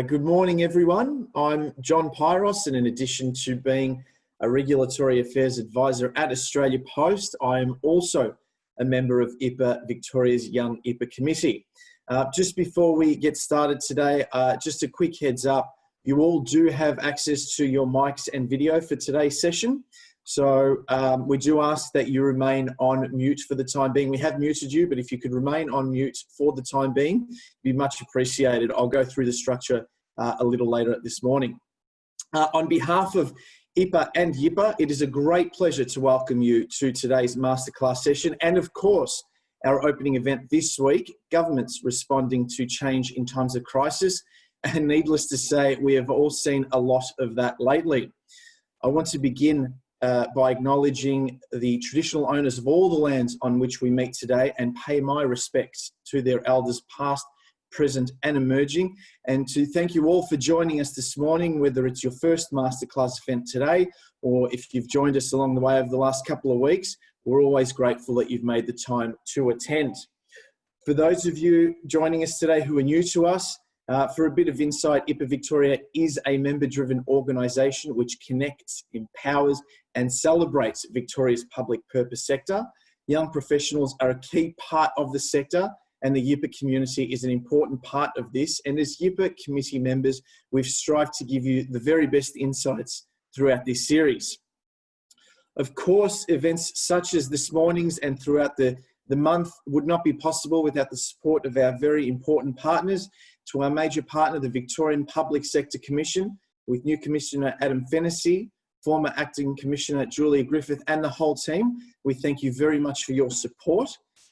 Good morning, everyone. I'm John Pyros, and in addition to being a Regulatory Affairs Advisor at Australia Post, I am also a member of IPA Victoria's Young IPA Committee. Just before we get started today, just a quick heads up. You all do have access to your mics and video for today's session. So we do ask that you remain on mute for the time being. We have muted you, but if you could remain on mute for the time being, it'd be much appreciated. I'll go through the structure a little later this morning. On behalf of IPA and YIPA, it is a great pleasure to welcome you to today's masterclass session and, of course, our opening event this week, Governments Responding to Change in Times of Crisis. And needless to say, we have all seen a lot of that lately. I want to begin by acknowledging the traditional owners of all the lands on which we meet today and pay my respects to their elders past, present and emerging, and to thank you all for joining us this morning, whether it's your first masterclass event today or if you've joined us along the way over the last couple of weeks. We're always grateful that you've made the time to attend. For those of you joining us today who are new to us, for a bit of insight, IPA Victoria is a member-driven organisation which connects, empowers and celebrates Victoria's public purpose sector. Young professionals are a key part of the sector, and the YIPA community is an important part of this. And as YIPA committee members, we've strived to give you the very best insights throughout this series. Of course, events such as this morning's and throughout the month would not be possible without the support of our very important partners. To our major partner, the Victorian Public Sector Commission, with new Commissioner Adam Fennessy, former Acting Commissioner Julia Griffith and the whole team, we thank you very much for your support.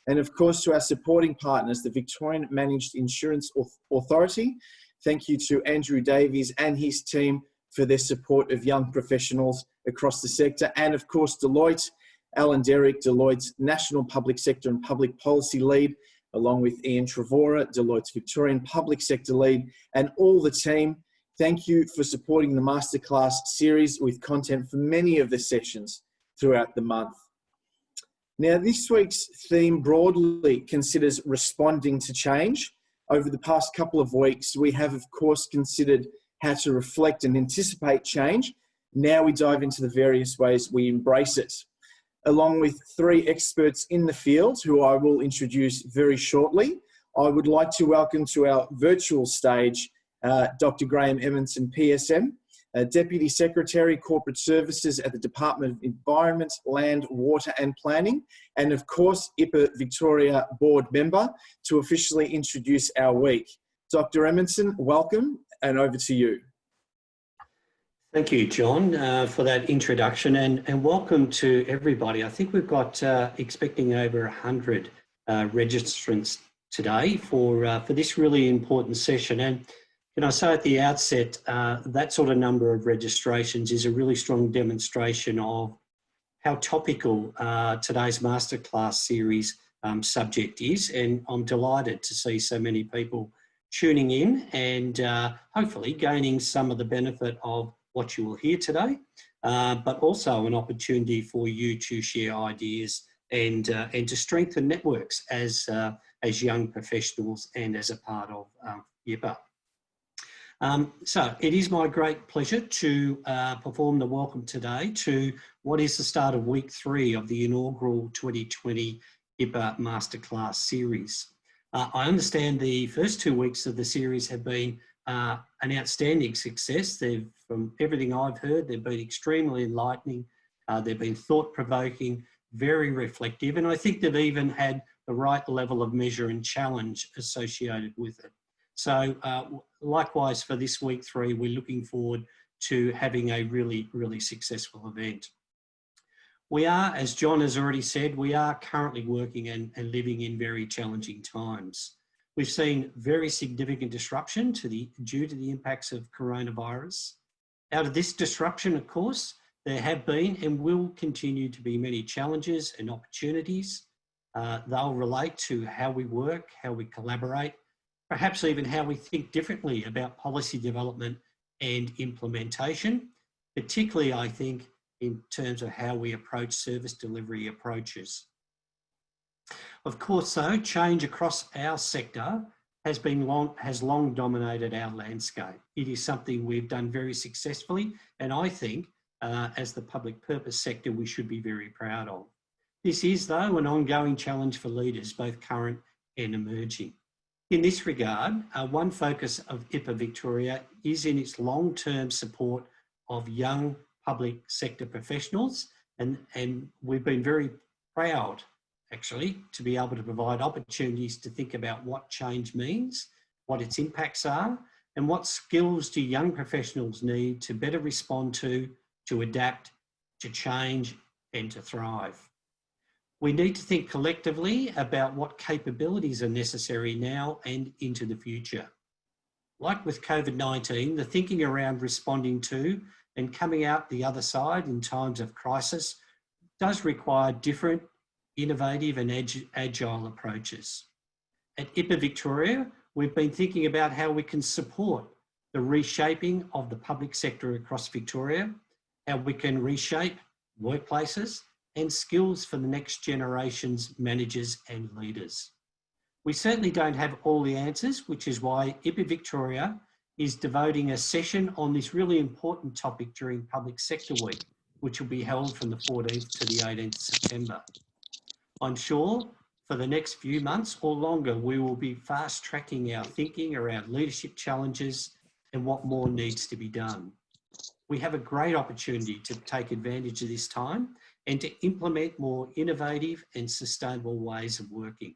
And of course, to our supporting partners, the Victorian Managed Insurance Authority, thank you to Andrew Davies and his team for their support of young professionals across the sector. And of course, Deloitte, Alan Derrick, Deloitte's National Public Sector and Public Policy Lead, along with Ian Trevora, Deloitte's Victorian Public Sector Lead, and all the team. Thank you for supporting the Masterclass series with content for many of the sessions throughout the month. Now, this week's theme broadly considers responding to change. Over the past couple of weeks, we have, of course, considered how to reflect and anticipate change. Now we dive into the various ways we embrace it. Along with three experts in the field, who I will introduce very shortly, I would like to welcome to our virtual stage Dr. Graham Emerson, PSM, Deputy Secretary, Corporate Services at the Department of Environment, Land, Water and Planning, and of course, IPA Victoria Board Member, to officially introduce our week. Dr. Emerson, welcome, and over to you. Thank you, John, for that introduction, and welcome to everybody. I think we've got expecting over 100 registrants today for this really important session. And can I say at the outset, that sort of number of registrations is a really strong demonstration of how topical today's masterclass series subject is. And I'm delighted to see so many people tuning in and hopefully gaining some of the benefit of what you will hear today, but also an opportunity for you to share ideas and to strengthen networks as young professionals and as a part of YIPA. So it is my great pleasure to perform the welcome today to what is the start of week 3 of the inaugural 2020 YIPA Masterclass series. I understand the first 2 weeks of the series have been an outstanding success. From everything I've heard, they've been extremely enlightening. They've been thought-provoking, very reflective, and I think they've even had the right level of measure and challenge associated with it. So likewise for this week 3, we're looking forward to having a really, really successful event. We are, as John has already said, we are currently working and living in very challenging times. We've seen very significant disruption due to the impacts of coronavirus. Out of this disruption, of course, there have been and will continue to be many challenges and opportunities. They'll relate to how we work, how we collaborate, perhaps even how we think differently about policy development and implementation, particularly, I think, in terms of how we approach service delivery approaches. Of course, though, change across our sector has long dominated our landscape. It is something we've done very successfully, and I think as the public purpose sector, we should be very proud of. This is, though, an ongoing challenge for leaders, both current and emerging. In this regard, one focus of IPA Victoria is in its long-term support of young public sector professionals, and we've been very proud, actually, to be able to provide opportunities to think about what change means, what its impacts are, and what skills do young professionals need to better respond to adapt, to change, and to thrive. We need to think collectively about what capabilities are necessary now and into the future. Like with COVID-19, the thinking around responding to and coming out the other side in times of crisis does require different, innovative and agile approaches. At IPA Victoria, we've been thinking about how we can support the reshaping of the public sector across Victoria, how we can reshape workplaces and skills for the next generation's managers and leaders. We certainly don't have all the answers, which is why IPA Victoria is devoting a session on this really important topic during Public Sector Week, which will be held from the 14th to the 18th September. I'm sure for the next few months or longer, we will be fast tracking our thinking around leadership challenges and what more needs to be done. We have a great opportunity to take advantage of this time and to implement more innovative and sustainable ways of working.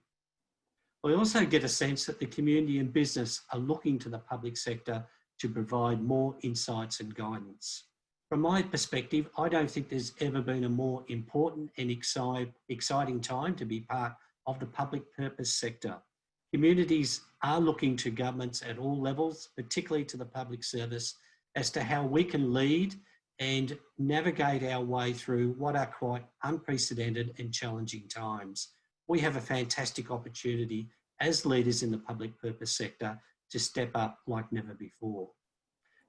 I also get a sense that the community and business are looking to the public sector to provide more insights and guidance. From my perspective, I don't think there's ever been a more important and exciting time to be part of the public purpose sector. Communities are looking to governments at all levels, particularly to the public service, as to how we can lead and navigate our way through what are quite unprecedented and challenging times. We have a fantastic opportunity as leaders in the public purpose sector to step up like never before.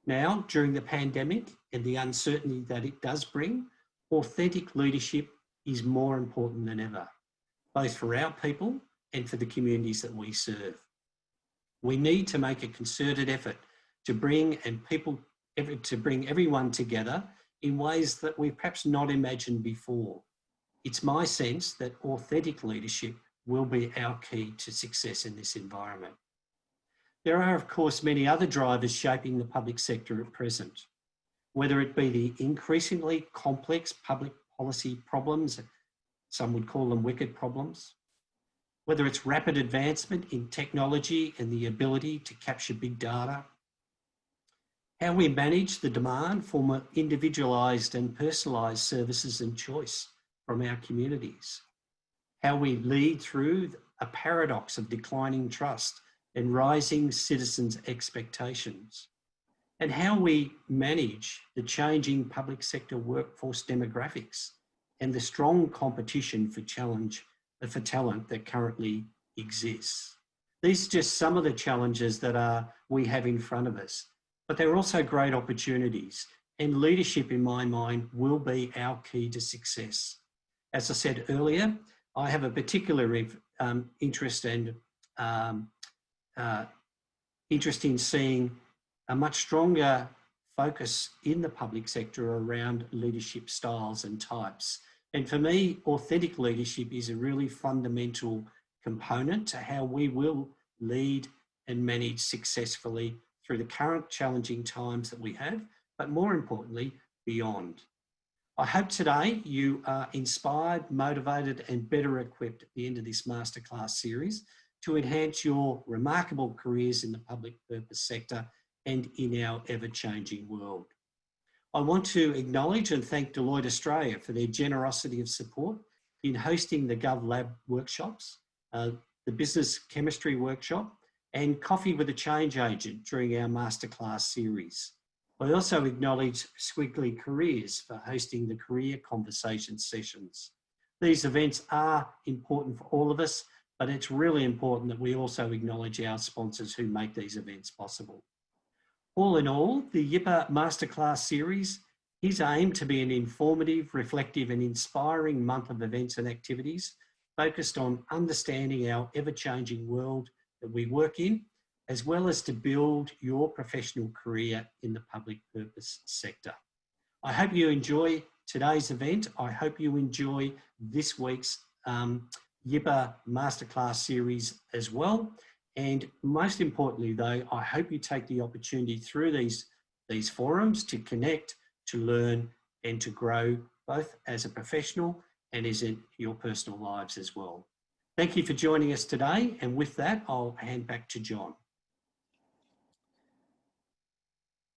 Now, during the pandemic and the uncertainty that it does bring, authentic leadership is more important than ever, both for our people and for the communities that we serve. We need to make a concerted effort to bring everyone together in ways that we've perhaps not imagined before. It's my sense that authentic leadership will be our key to success in this environment. There are, of course, many other drivers shaping the public sector at present, whether it be the increasingly complex public policy problems, some would call them wicked problems, whether it's rapid advancement in technology and the ability to capture big data, how we manage the demand for more individualised and personalised services and choice from our communities, how we lead through a paradox of declining trust and rising citizens' expectations, and how we manage the changing public sector workforce demographics and the strong competition for talent that currently exists. These are just some of the challenges that we have in front of us, but they're also great opportunities, and leadership, in my mind, will be our key to success. As I said earlier, I have a particular interest in seeing a much stronger focus in the public sector around leadership styles and types. And for me, authentic leadership is a really fundamental component to how we will lead and manage successfully through the current challenging times that we have, but more importantly, beyond. I hope today you are inspired, motivated, and better equipped at the end of this masterclass series to enhance your remarkable careers in the public purpose sector and in our ever-changing world. I want to acknowledge and thank Deloitte Australia for their generosity of support in hosting the GovLab workshops, the Business Chemistry workshop, and Coffee with a Change Agent during our masterclass series. I also acknowledge Squiggly Careers for hosting the Career Conversation sessions. These events are important for all of us, but it's really important that we also acknowledge our sponsors who make these events possible. All in all, the IPA Masterclass series is aimed to be an informative, reflective and inspiring month of events and activities focused on understanding our ever-changing world that we work in, as well as to build your professional career in the public purpose sector. I hope you enjoy today's event. I hope you enjoy this week's YIPA Masterclass series as well. And most importantly though, I hope you take the opportunity through these forums to connect, to learn and to grow both as a professional and as in your personal lives as well. Thank you for joining us today. And with that, I'll hand back to John.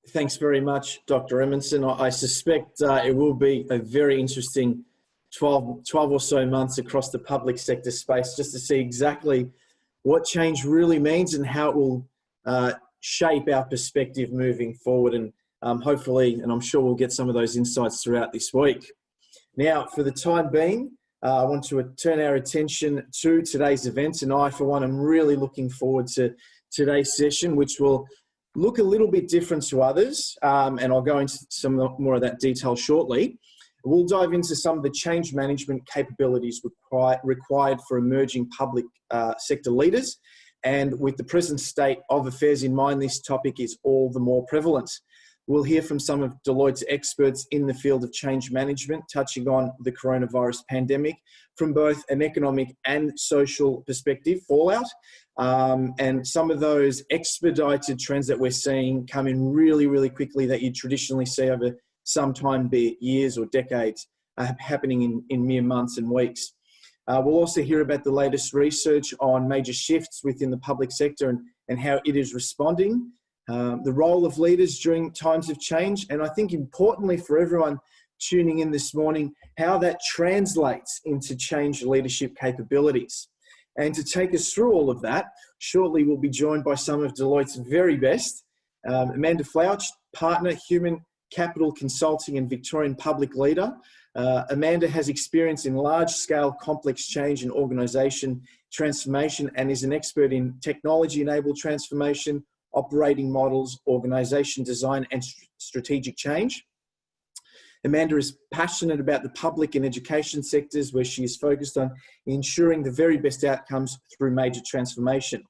Thanks very much, Dr. Edmondson. I suspect it will be a very interesting 12 or so months across the public sector space, just to see exactly what change really means and how it will shape our perspective moving forward. And hopefully, and I'm sure we'll get some of those insights throughout this week. Now, for the time being, I want to turn our attention to today's event. And I, for one, am really looking forward to today's session, which will look a little bit different to others. And I'll go into some more of that detail shortly. We'll dive into some of the change management capabilities required for emerging public sector leaders. And with the present state of affairs in mind, this topic is all the more prevalent. We'll hear from some of Deloitte's experts in the field of change management, touching on the coronavirus pandemic from both an economic and social perspective, fallout, and some of those expedited trends that we're seeing come in really, really quickly that you traditionally see over some time, be it years or decades, happening in mere months and weeks. We'll also hear about the latest research on major shifts within the public sector and how it is responding, the role of leaders during times of change, and I think importantly for everyone tuning in this morning, how that translates into change leadership capabilities. And to take us through all of that, shortly we'll be joined by some of Deloitte's very best. Amanda Flauch, Partner, Human Capital Consulting and Victorian Public Leader. Amanda has experience in large-scale complex change and organisation transformation and is an expert in technology-enabled transformation, operating models, organisation design and strategic change. Amanda is passionate about the public and education sectors where she is focused on ensuring the very best outcomes through major transformation.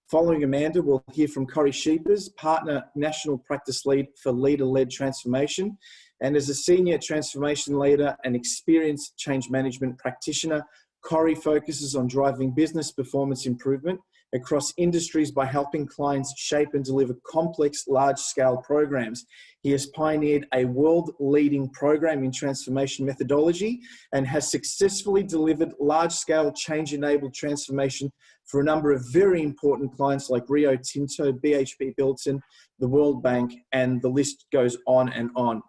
Following Amanda, we'll hear from Corrie Sheepers, Partner National Practice Lead for Leader-Led Transformation. And as a Senior Transformation Leader and experienced change management practitioner, Corrie focuses on driving business performance improvement across industries by helping clients shape and deliver complex, large-scale programs. He has pioneered a world-leading program in transformation methodology and has successfully delivered large-scale change-enabled transformation for a number of very important clients like Rio Tinto, BHP Billiton, the World Bank, and the list goes on and on.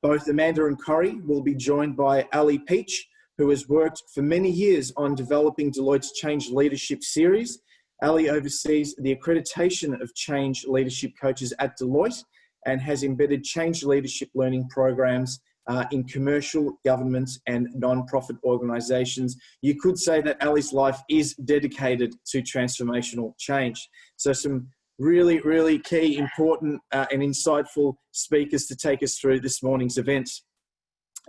Both Amanda and Corrie will be joined by Ali Peach, who has worked for many years on developing Deloitte's Change Leadership Series. Ali oversees the accreditation of change leadership coaches at Deloitte and has embedded change leadership learning programs in commercial, government and non-profit organisations. You could say that Ali's life is dedicated to transformational change. So some really, really key, important and insightful speakers to take us through this morning's event.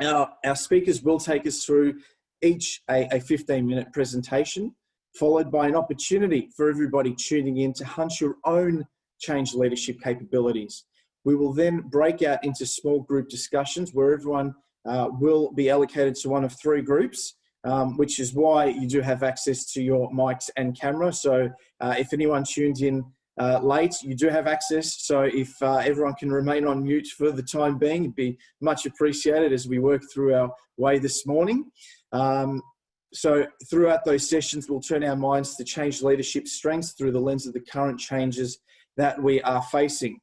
Our speakers will take us through each a 15-minute presentation, followed by an opportunity for everybody tuning in to hunt your own change leadership capabilities. We will then break out into small group discussions where everyone will be allocated to one of three groups, which is why you do have access to your mics and camera. So if anyone tuned in late, you do have access. So if everyone can remain on mute for the time being, it'd be much appreciated as we work through our way this morning. So throughout those sessions, we'll turn our minds to change leadership strengths through the lens of the current changes that we are facing.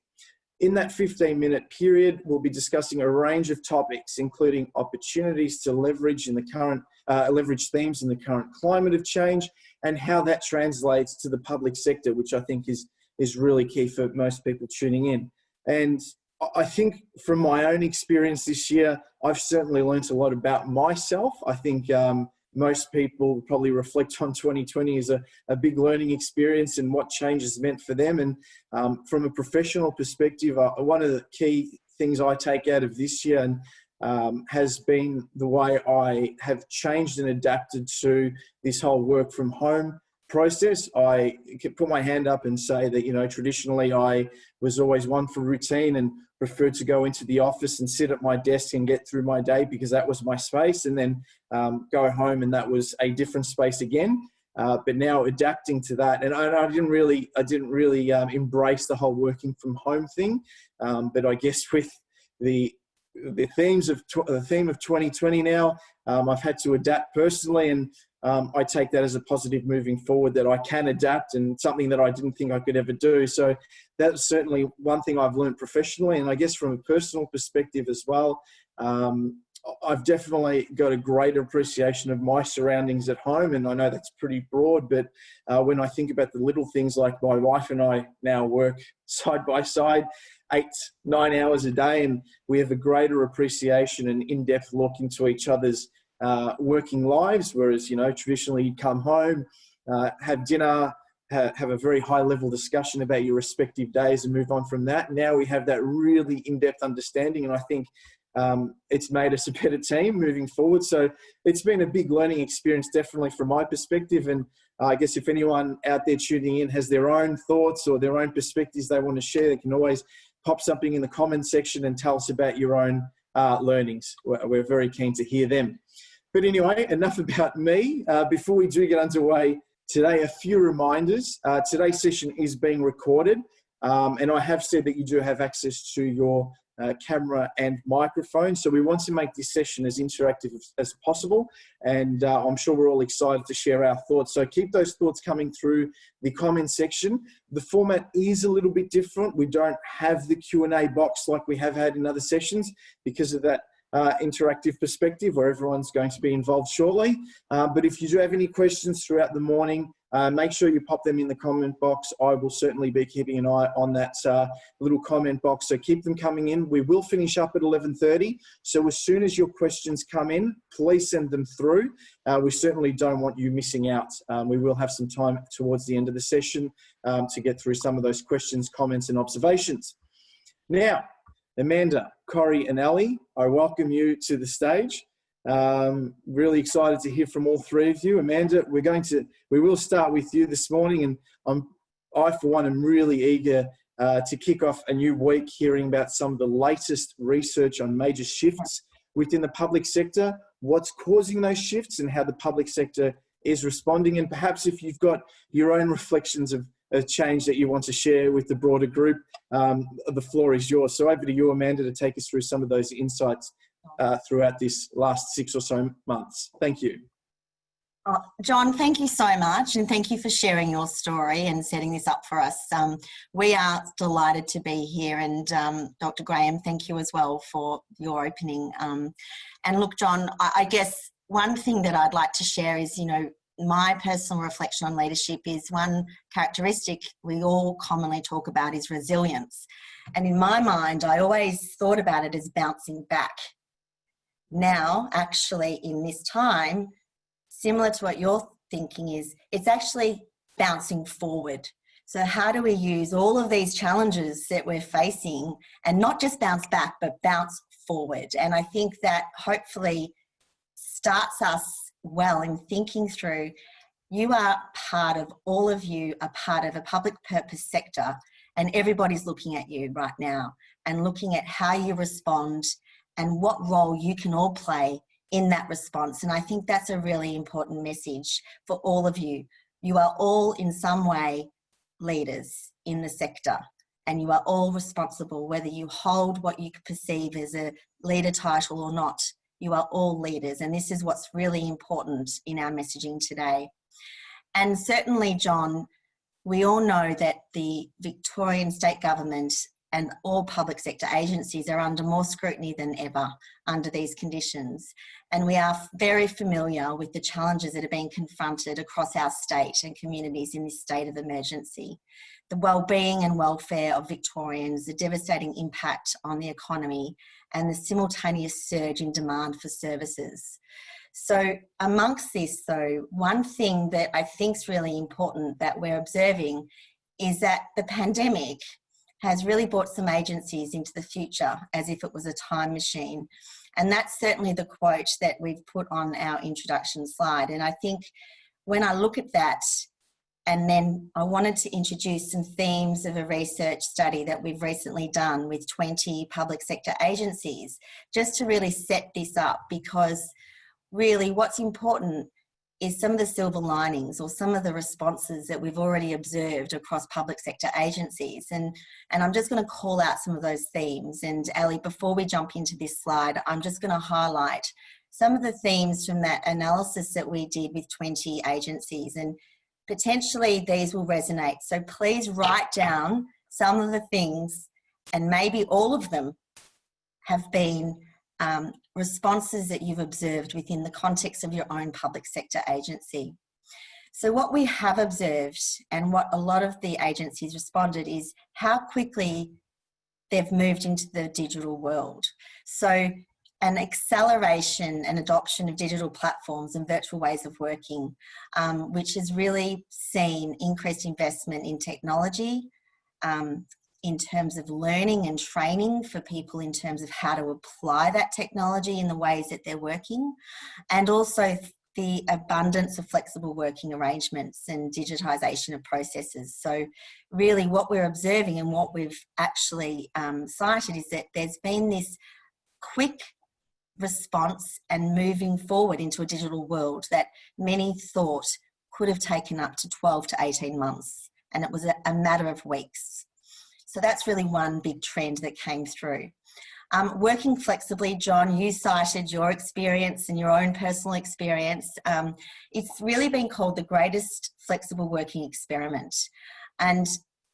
In that 15-minute period, we'll be discussing a range of topics, including opportunities to leverage themes in the current climate of change and how that translates to the public sector, which I think is really key for most people tuning in. And I think from my own experience this year, I've certainly learned a lot about myself. I think most people probably reflect on 2020 as a big learning experience and what change has meant for them. And from a professional perspective, one of the key things I take out of this year and has been the way I have changed and adapted to this whole work from home process. I could put my hand up and say that, you know, traditionally I was always one for routine and preferred to go into the office and sit at my desk and get through my day because that was my space, and then go home and that was a different space again. But now adapting to that, and I didn't really embrace the whole working from home thing. But I guess with the theme of 2020 now, I've had to adapt personally, and I take that as a positive moving forward, that I can adapt, and something that I didn't think I could ever do. So that's certainly one thing I've learned professionally, and I guess from a personal perspective as well. I've definitely got a greater appreciation of my surroundings at home, and I know that's pretty broad, but when I think about the little things, like my wife and I now work side by side 8-9 hours a day, and we have a greater appreciation and in-depth look into each other's working lives, whereas, you know, traditionally you'd come home, have dinner, have a very high level discussion about your respective days and move on from that. Now we have that really in-depth understanding, and I think it's made us a better team moving forward. So it's been a big learning experience, definitely from my perspective. And I guess if anyone out there tuning in has their own thoughts or their own perspectives they want to share, they can always pop something in the comments section and tell us about your own learnings. We're very keen to hear them. But anyway, enough about me. Before we do get underway today, a few reminders. Today's session is being recorded, and I have said that you do have access to your camera and microphone. So we want to make this session as interactive as possible, and I'm sure we're all excited to share our thoughts. So keep those thoughts coming through the comment section. The format is a little bit different. We don't have the Q&A box like we have had in other sessions because of that interactive perspective where everyone's going to be involved shortly. But if you do have any questions throughout the morning, make sure you pop them in the comment box. I will certainly be keeping an eye on that little comment box, so keep them coming in. We will finish up at 11:30, so as soon as your questions come in, please send them through. We certainly don't want you missing out. We will have some time towards the end of the session to get through some of those questions, comments and observations. Now, Amanda, Corey and Ali, I welcome you to the stage. Really excited to hear from all three of you. Amanda, we will start with you this morning, and I for one am really eager to kick off a new week hearing about some of the latest research on major shifts within the public sector, what's causing those shifts and how the public sector is responding, and perhaps if you've got your own reflections of a change that you want to share with the broader group, the floor is yours. So over to you, Amanda, to take us through some of those insights throughout this last 6 or so months. Thank you. John, thank you so much, and thank you for sharing your story and setting this up for us. We are delighted to be here, and Dr. Graham, thank you as well for your opening. And look, John, I guess one thing that I'd like to share is, you know, my personal reflection on leadership is one characteristic we all commonly talk about is resilience. And in my mind, I always thought about it as bouncing back. Now, actually, in this time, similar to what you're thinking is, it's actually bouncing forward. So how do we use all of these challenges that we're facing and not just bounce back, but bounce forward? And I think that hopefully starts us well in thinking through, all of you are part of a public purpose sector, and everybody's looking at you right now and looking at how you respond and what role you can all play in that response. And I think that's a really important message for all of you. You are all in some way leaders in the sector, and you are all responsible, whether you hold what you perceive as a leader title or not. You are all leaders, and this is what's really important in our messaging today. And certainly, John, we all know that the Victorian state government and all public sector agencies are under more scrutiny than ever under these conditions. And we are very familiar with the challenges that are being confronted across our state and communities in this state of emergency. The well-being and welfare of Victorians, the devastating impact on the economy, and the simultaneous surge in demand for services. So amongst this, though, one thing that I think is really important that we're observing is that the pandemic has really brought some agencies into the future as if it was a time machine. And that's certainly the quote that we've put on our introduction slide. And I think when I look at that, And then I wanted to introduce some themes of a research study that we've recently done with 20 public sector agencies, just to really set this up, because really what's important is some of the silver linings or some of the responses that we've already observed across public sector agencies. And I'm just going to call out some of those themes. And Ali, before we jump into this slide, I'm just going to highlight some of the themes from that analysis that we did with 20 agencies. And potentially these will resonate. So please write down some of the things, and maybe all of them have been responses that you've observed within the context of your own public sector agency. So what we have observed, and what a lot of the agencies responded, is how quickly they've moved into the digital world. So an acceleration and adoption of digital platforms and virtual ways of working, which has really seen increased investment in technology, in terms of learning and training for people in terms of how to apply that technology in the ways that they're working, and also the abundance of flexible working arrangements and digitisation of processes. So really what we're observing and what we've actually cited is that there's been this quick response and moving forward into a digital world that many thought could have taken up to 12 to 18 months, and it was a matter of weeks. So that's really one big trend that came through. Working flexibly, John, you cited your experience and your own personal experience. It's really been called the greatest flexible working experiment. And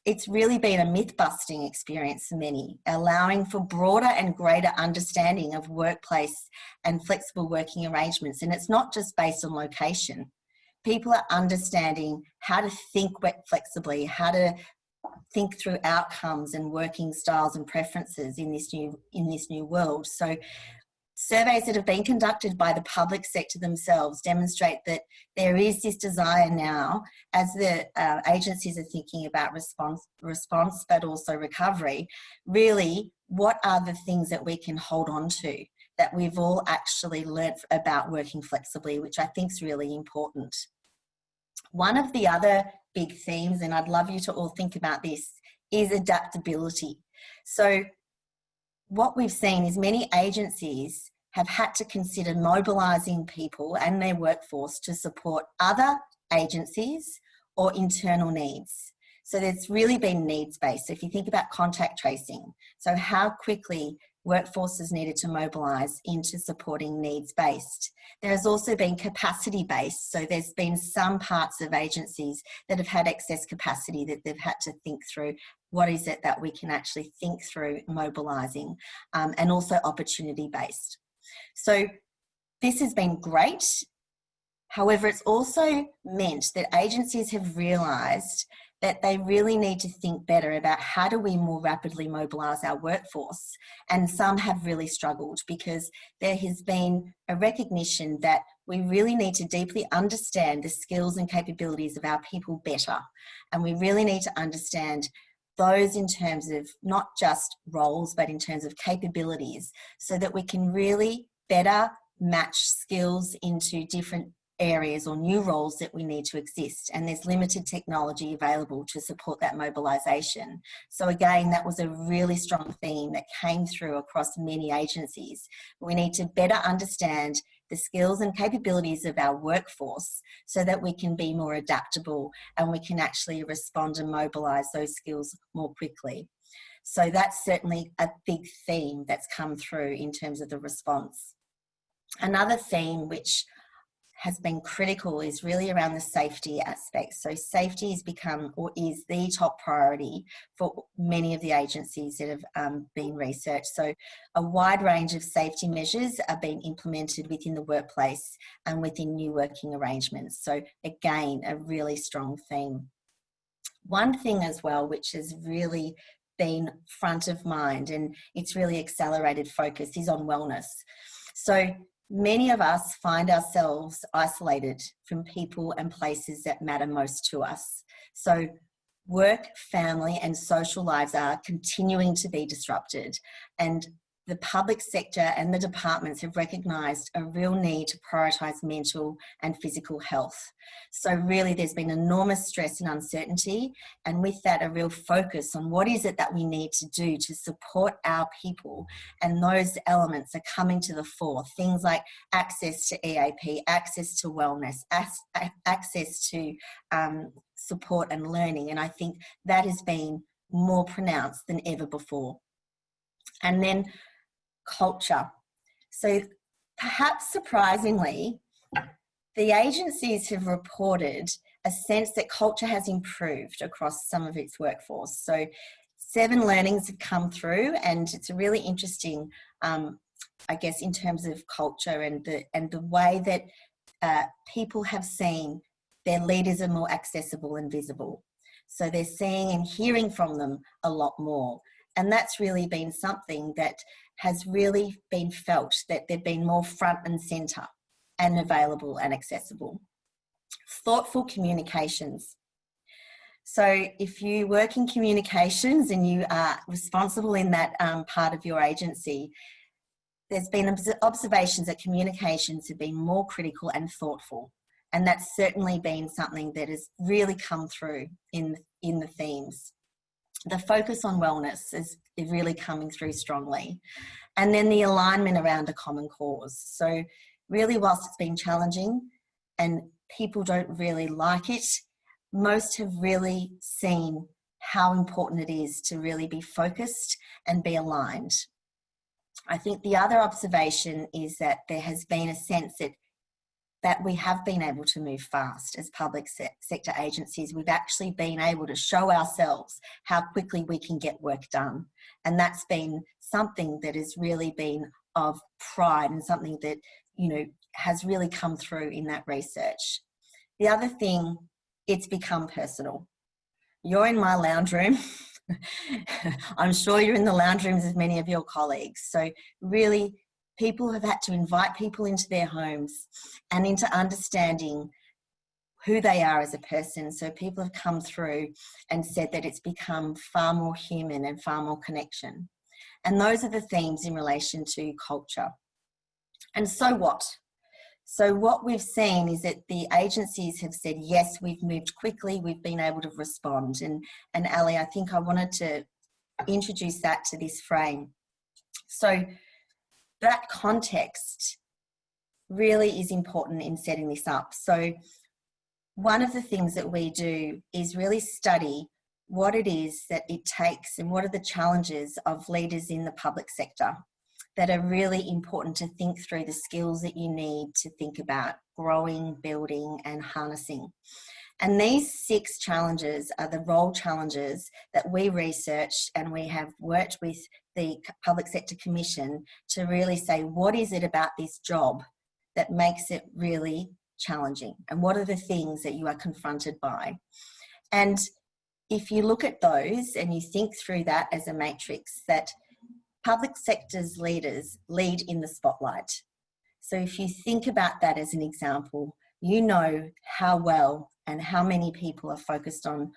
it's really been a myth-busting experience for many, allowing for broader and greater understanding of workplace and flexible working arrangements. And it's not just based on location. People are understanding how to think flexibly, how to think through outcomes and working styles and preferences in this new world. So surveys that have been conducted by the public sector themselves demonstrate that there is this desire now, as the agencies are thinking about response but also recovery, really what are the things that we can hold on to that we've all actually learnt about working flexibly, which I think is really important. One of the other big themes, and I'd love you to all think about this, is adaptability. So what we've seen is many agencies have had to consider mobilising people and their workforce to support other agencies or internal needs. So there's really been needs-based. So if you think about contact tracing, so how quickly workforces needed to mobilise into supporting needs-based. There has also been capacity-based. So there's been some parts of agencies that have had excess capacity that they've had to think through what is it that we can actually think through mobilising, and also opportunity-based. So this has been great. However, it's also meant that agencies have realised that they really need to think better about how do we more rapidly mobilise our workforce. And some have really struggled because there has been a recognition that we really need to deeply understand the skills and capabilities of our people better. And we really need to understand those in terms of not just roles, but in terms of capabilities, so that we can really better match skills into different areas or new roles that we need to exist, and there's limited technology available to support that mobilisation. So again, that was a really strong theme that came through across many agencies. We need to better understand the skills and capabilities of our workforce so that we can be more adaptable and we can actually respond and mobilise those skills more quickly. So that's certainly a big theme that's come through in terms of the response. Another theme which has been critical is really around the safety aspect. So safety has become, or is, the top priority for many of the agencies that have been researched. So a wide range of safety measures are being implemented within the workplace and within new working arrangements. So again, a really strong theme. One thing as well, which has really been front of mind and it's really accelerated focus, is on wellness. So many of us find ourselves isolated from people and places that matter most to us. So work, family and social lives are continuing to be disrupted. And the public sector and the departments have recognised a real need to prioritise mental and physical health. So really there's been enormous stress and uncertainty, and with that a real focus on what is it that we need to do to support our people, and those elements are coming to the fore. Things like access to EAP, access to wellness, access to support and learning, and I think that has been more pronounced than ever before. And then culture. So perhaps surprisingly, the agencies have reported a sense that culture has improved across some of its workforce. So 7 learnings have come through, and it's really interesting, I guess, in terms of culture and the way that people have seen their leaders are more accessible and visible. So they're seeing and hearing from them a lot more. And that's really been something that has really been felt, that they've been more front and centre and available and accessible. Thoughtful communications. So if you work in communications and you are responsible in that part of your agency, there's been observations that communications have been more critical and thoughtful. And that's certainly been something that has really come through in the themes. The focus on wellness is really coming through strongly. And then the alignment around a common cause. So really, whilst it's been challenging and people don't really like it, most have really seen how important it is to really be focused and be aligned. I think the other observation is that there has been a sense that we have been able to move fast as public sector agencies. We've actually been able to show ourselves how quickly we can get work done. And that's been something that has really been of pride and something that, you know, has really come through in that research. The other thing, it's become personal. You're in my lounge room. I'm sure you're in the lounge rooms of many of your colleagues. So really, people have had to invite people into their homes and into understanding who they are as a person. So people have come through and said that it's become far more human and far more connection. And those are the themes in relation to culture. And so what? So what we've seen is that the agencies have said, yes, we've moved quickly, we've been able to respond. And Ali, I think I wanted to introduce that to this frame. So that context really is important in setting this up. So one of the things that we do is really study what it is that it takes and what are the challenges of leaders in the public sector that are really important to think through the skills that you need to think about growing, building and harnessing. And these 6 challenges are the role challenges that we researched, and we have worked with the Public Sector Commission to really say, what is it about this job that makes it really challenging? And what are the things that you are confronted by? And if you look at those and you think through that as a matrix, that public sector's leaders lead in the spotlight. So if you think about that as an example, you know how well and how many people are focused on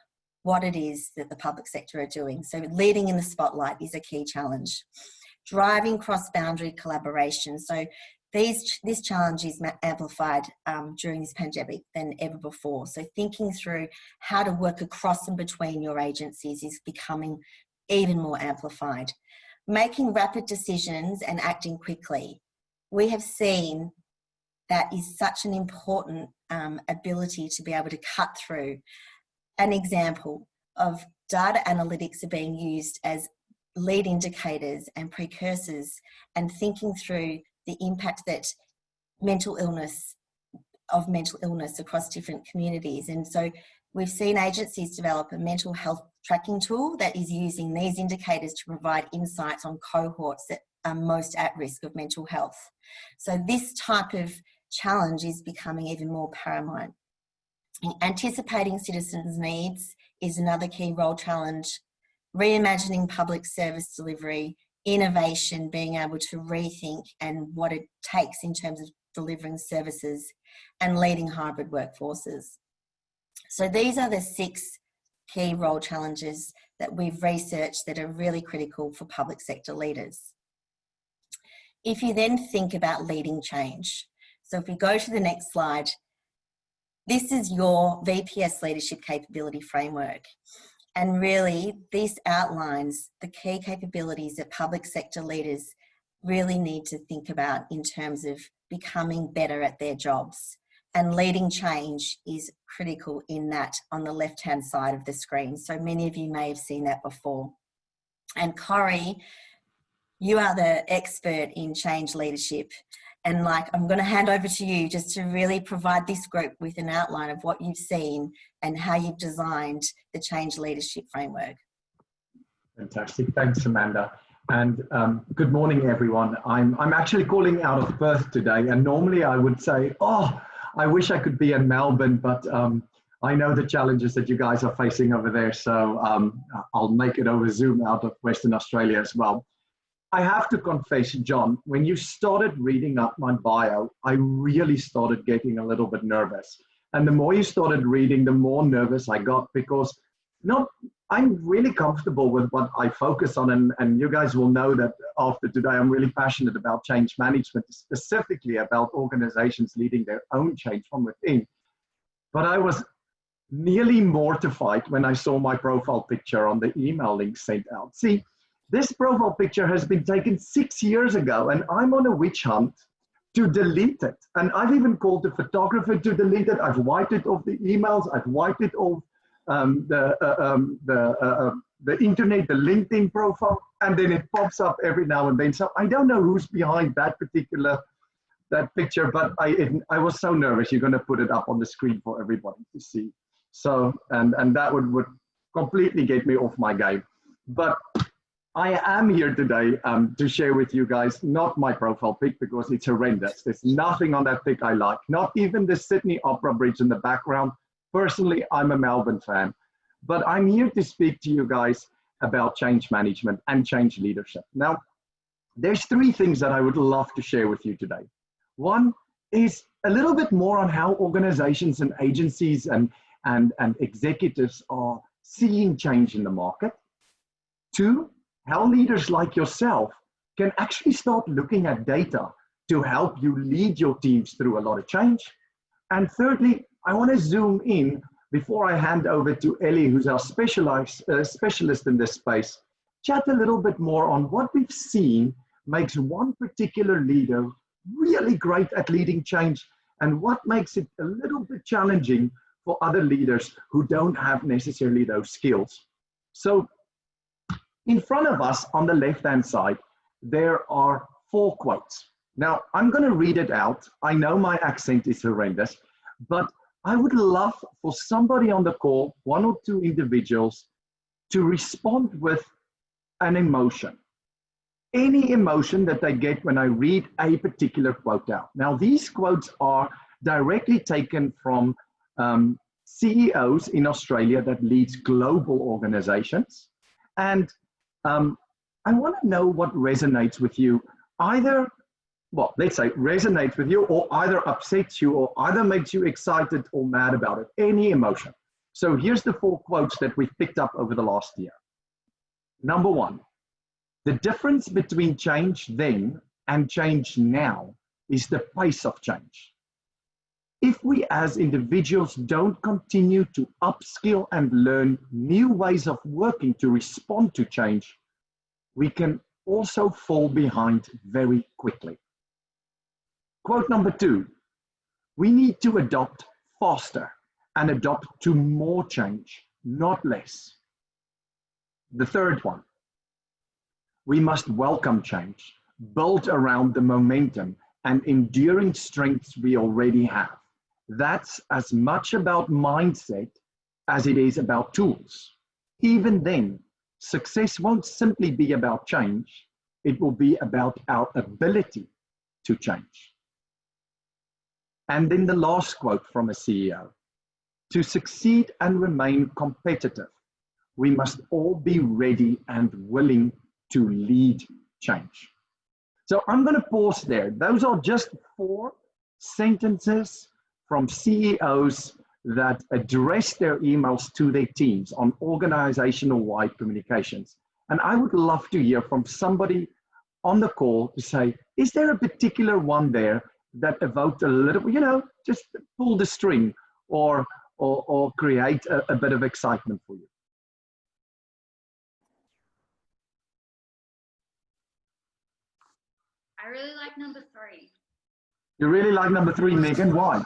what it is that the public sector are doing. So leading in the spotlight is a key challenge. Driving cross-boundary collaboration. So this challenge is amplified during this pandemic than ever before. So thinking through how to work across and between your agencies is becoming even more amplified. Making rapid decisions and acting quickly. We have seen that is such an important ability to be able to cut through. An example of data analytics are being used as lead indicators and precursors, and thinking through the impact that mental illness across different communities. And so we've seen agencies develop a mental health tracking tool that is using these indicators to provide insights on cohorts that are most at risk of mental health. So this type of challenge is becoming even more paramount. Anticipating citizens' needs is another key role challenge. Reimagining public service delivery, innovation, being able to rethink and what it takes in terms of delivering services, and leading hybrid workforces. So these are the 6 key role challenges that we've researched that are really critical for public sector leaders. If you then think about leading change, so if we go to the next slide, this is your VPS Leadership Capability Framework. And really, this outlines the key capabilities that public sector leaders really need to think about in terms of becoming better at their jobs. And leading change is critical in that on the left-hand side of the screen. So many of you may have seen that before. And Corrie, you are the expert in change leadership. And I'm going to hand over to you just to really provide this group with an outline of what you've seen and how you've designed the change leadership framework. Fantastic. Thanks, Amanda. And good morning, everyone. I'm actually calling out of Perth today. And normally I would say, oh, I wish I could be in Melbourne, but I know the challenges that you guys are facing over there. So I'll make it over Zoom out of Western Australia as well. I have to confess, John, when you started reading up my bio, I really started getting a little bit nervous. And the more you started reading, the more nervous I got, because I'm really comfortable with what I focus on. And you guys will know that after today, I'm really passionate about change management, specifically about organizations leading their own change from within. But I was nearly mortified when I saw my profile picture on the email link sent out. See, this profile picture has been taken 6 years ago, and I'm on a witch hunt to delete it. And I've even called the photographer to delete it. I've wiped it off the emails. I've wiped it off the internet, the LinkedIn profile, and then it pops up every now and then. So I don't know who's behind that picture, but I was so nervous. You're going to put it up on the screen for everybody to see. So, and that would completely get me off my game. But I am here today to share with you guys, not my profile pic because it's horrendous. There's nothing on that pic I like, not even the Sydney Opera Bridge in the background. Personally, I'm a Melbourne fan, but I'm here to speak to you guys about change management and change leadership. Now, there's 3 things that I would love to share with you today. One is a little bit more on how organizations and agencies and executives are seeing change in the market. 2, how leaders like yourself can actually start looking at data to help you lead your teams through a lot of change. And thirdly, I want to zoom in before I hand over to Ellie, who's our specialist in this space, chat a little bit more on what we've seen makes one particular leader really great at leading change and what makes it a little bit challenging for other leaders who don't have necessarily those skills. So in front of us on the left-hand side, there are 4 quotes. Now, I'm going to read it out. I know my accent is horrendous, but I would love for somebody on the call, 1 or 2 individuals, to respond with an emotion. Any emotion that they get when I read a particular quote out. Now, these quotes are directly taken from CEOs in Australia that leads global organizations. And I want to know what resonates with you, either, well, let's say resonates with you or either upsets you or either makes you excited or mad about it, any emotion. So here's the 4 quotes that we've picked up over the last year. Number 1, the difference between change then and change now is the pace of change. If we as individuals don't continue to upskill and learn new ways of working to respond to change, we can also fall behind very quickly. Quote number 2, we need to adopt faster and adopt to more change, not less. The third one, we must welcome change, build around the momentum and enduring strengths we already have. That's as much about mindset as it is about tools. Even then, success won't simply be about change. It will be about our ability to change. And then the last quote from a CEO, to succeed and remain competitive, we must all be ready and willing to lead change. So I'm going to pause there. Those are just 4 sentences from CEOs that address their emails to their teams on organizational-wide communications. And I would love to hear from somebody on the call to say, is there a particular one there that evoked a little, you know, just pull the string or create a bit of excitement for you? I really like number 3. You really like number 3, Megan? Why?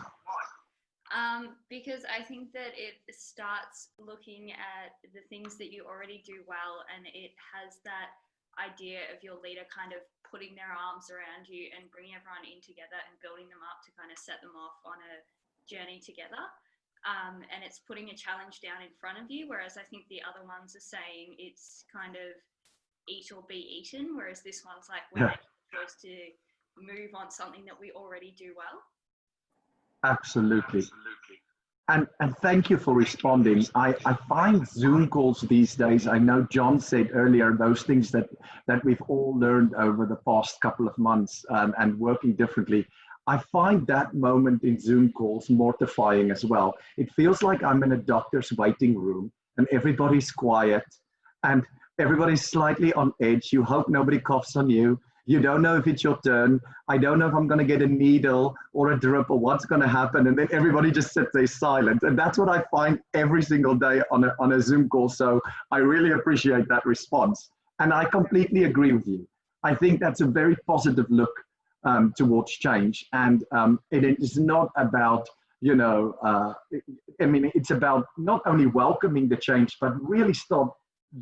Because I think that it starts looking at the things that you already do well, and it has that idea of your leader kind of putting their arms around you and bringing everyone in together and building them up to kind of set them off on a journey together. And it's putting a challenge down in front of you, whereas I think the other ones are saying it's kind of eat or be eaten, whereas this one's like we're making a choice to move on something that we already do well. Absolutely. And thank you for responding. I find Zoom calls these days, I know John said earlier, those things that we've all learned over the past couple of months and working differently. I find that moment in Zoom calls mortifying as well. It feels like I'm in a doctor's waiting room and everybody's quiet and everybody's slightly on edge. You hope nobody coughs on you. You don't know if it's your turn. I don't know if I'm going to get a needle or a drip or what's going to happen. And then everybody just sits there silent. And that's what I find every single day on a Zoom call. So I really appreciate that response. And I completely agree with you. I think that's a very positive look towards change. And it is not about, you know, I mean, it's about not only welcoming the change, but really start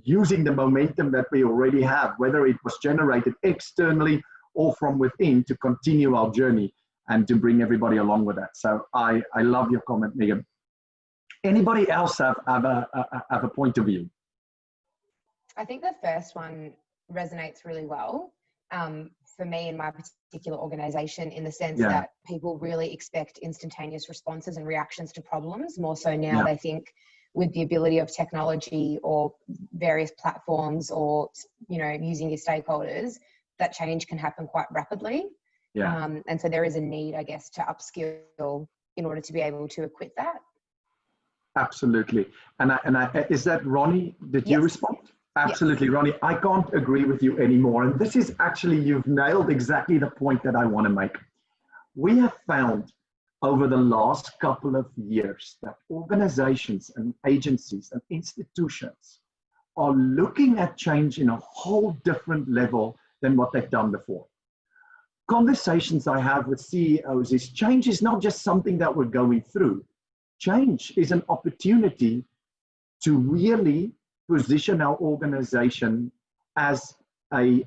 using the momentum that we already have, whether it was generated externally or from within, to continue our journey and to bring everybody along with that. So I love your comment, Megan. Anybody else have a point of view? I think the first one resonates really well for me in my particular organization, in the sense that people really expect instantaneous responses and reactions to problems. More so now, they think with the ability of technology or various platforms or, you know, using your stakeholders, that change can happen quite rapidly. And so there is a need, I guess, to upskill in order to be able to equip that. Absolutely. And is that Ronnie? Did you respond? Absolutely, Ronnie. I can't agree with you anymore. And this is actually, you've nailed exactly the point that I want to make. We have found over the last couple of years that organizations and agencies and institutions are looking at change in a whole different level than what they've done before. Conversations I have with CEOs is change is not just something that we're going through. Change is an opportunity to really position our organization as a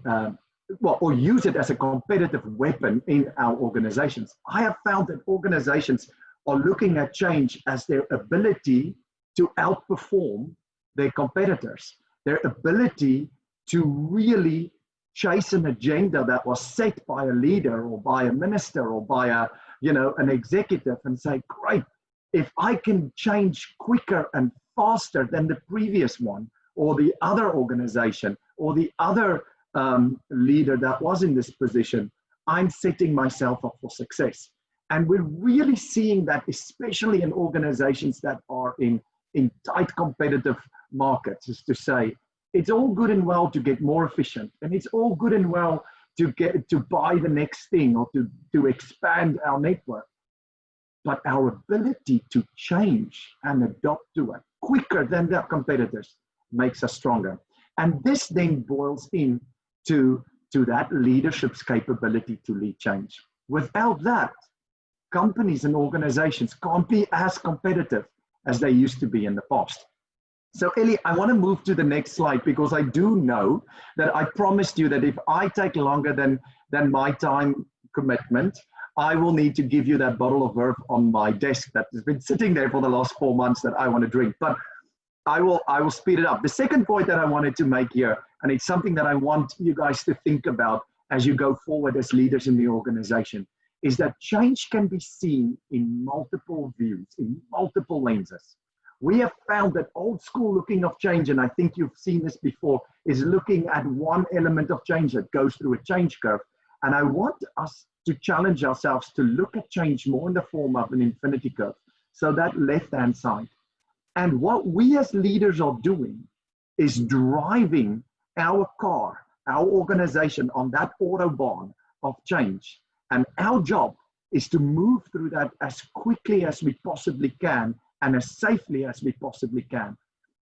or use it as a competitive weapon in our organizations. I have found that organizations are looking at change as their ability to outperform their competitors, their ability to really chase an agenda that was set by a leader or by a minister or by a, you know, an executive, and say, great, if I can change quicker and faster than the previous one or the other organization or the other leader that was in this position, I'm setting myself up for success. And we're really seeing that, especially in organizations that are in tight competitive markets, is to say, it's all good and well to get more efficient, and it's all good and well to buy the next thing or to expand our network. But our ability to change and adopt to it quicker than our competitors makes us stronger. And this then boils in to that leadership's capability to lead change. Without that, companies and organizations can't be as competitive as they used to be in the past. So Ellie, I want to move to the next slide, because I do know that I promised you that if I take longer than my time commitment, I will need to give you that bottle of verve on my desk that has been sitting there for the last 4 months that I want to drink. But I will speed it up. The second point that I wanted to make here, and it's something that I want you guys to think about as you go forward as leaders in the organization, is that change can be seen in multiple views, in multiple lenses. We have found that old school looking of change, and I think you've seen this before, is looking at one element of change that goes through a change curve. And I want us to challenge ourselves to look at change more in the form of an infinity curve. So that left-hand side. And what we as leaders are doing is driving our car our organization on that autobahn of change. And our job is to move through that as quickly as we possibly can and as safely as we possibly can.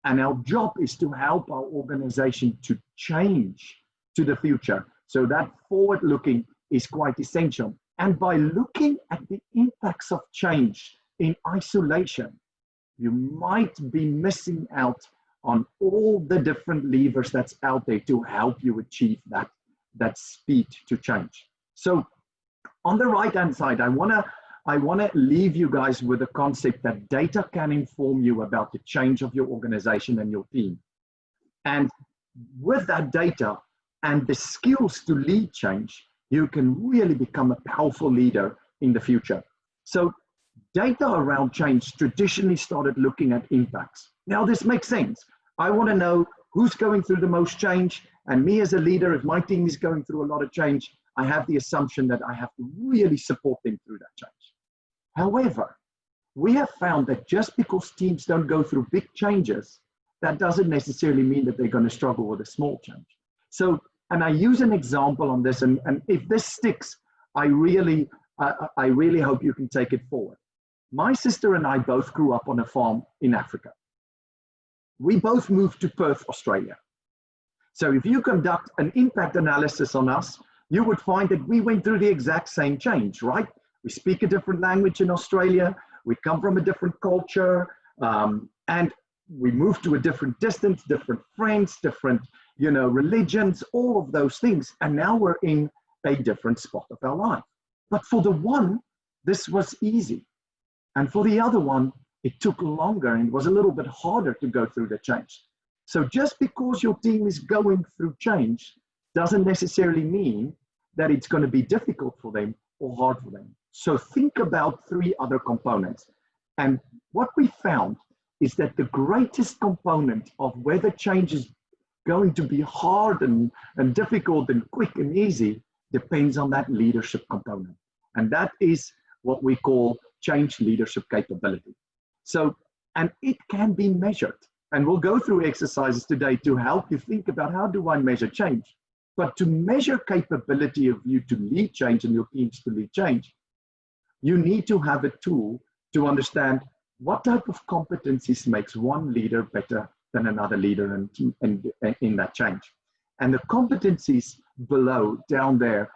And our job is to help our organization to change to the future. So that forward looking is quite essential. And by looking at the impacts of change in isolation, you might be missing out on all the different levers that's out there to help you achieve that speed to change. So on the right-hand side, I wanna leave you guys with the concept that data can inform you about the change of your organization and your team. And with that data and the skills to lead change, you can really become a powerful leader in the future. So data around change traditionally started looking at impacts. Now this makes sense. I want to know who's going through the most change, and me as a leader, if my team is going through a lot of change, I have the assumption that I have to really support them through that change. However, we have found that just because teams don't go through big changes, that doesn't necessarily mean that they're going to struggle with a small change. So, and I use an example on this, and if this sticks, I really hope you can take it forward. My sister and I both grew up on a farm in Africa. We both moved to Perth, Australia. So if you conduct an impact analysis on us, you would find that we went through the exact same change, right? We speak a different language in Australia. We come from a different culture, and we moved to a different distance, different friends, different, religions, all of those things. And now we're in a different spot of our life. But for the one, this was easy. And for the other one, it took longer and was a little bit harder to go through the change. So just because your team is going through change doesn't necessarily mean that it's going to be difficult for them or hard for them. So think about 3 other components. And what we found is that the greatest component of whether change is going to be hard and difficult and quick and easy depends on that leadership component. And that is what we call change leadership capability. So, and it can be measured. And we'll go through exercises today to help you think about how do I measure change. But to measure capability of you to lead change and your teams to lead change, you need to have a tool to understand what type of competencies makes one leader better than another leader in that change. And the competencies below, down there,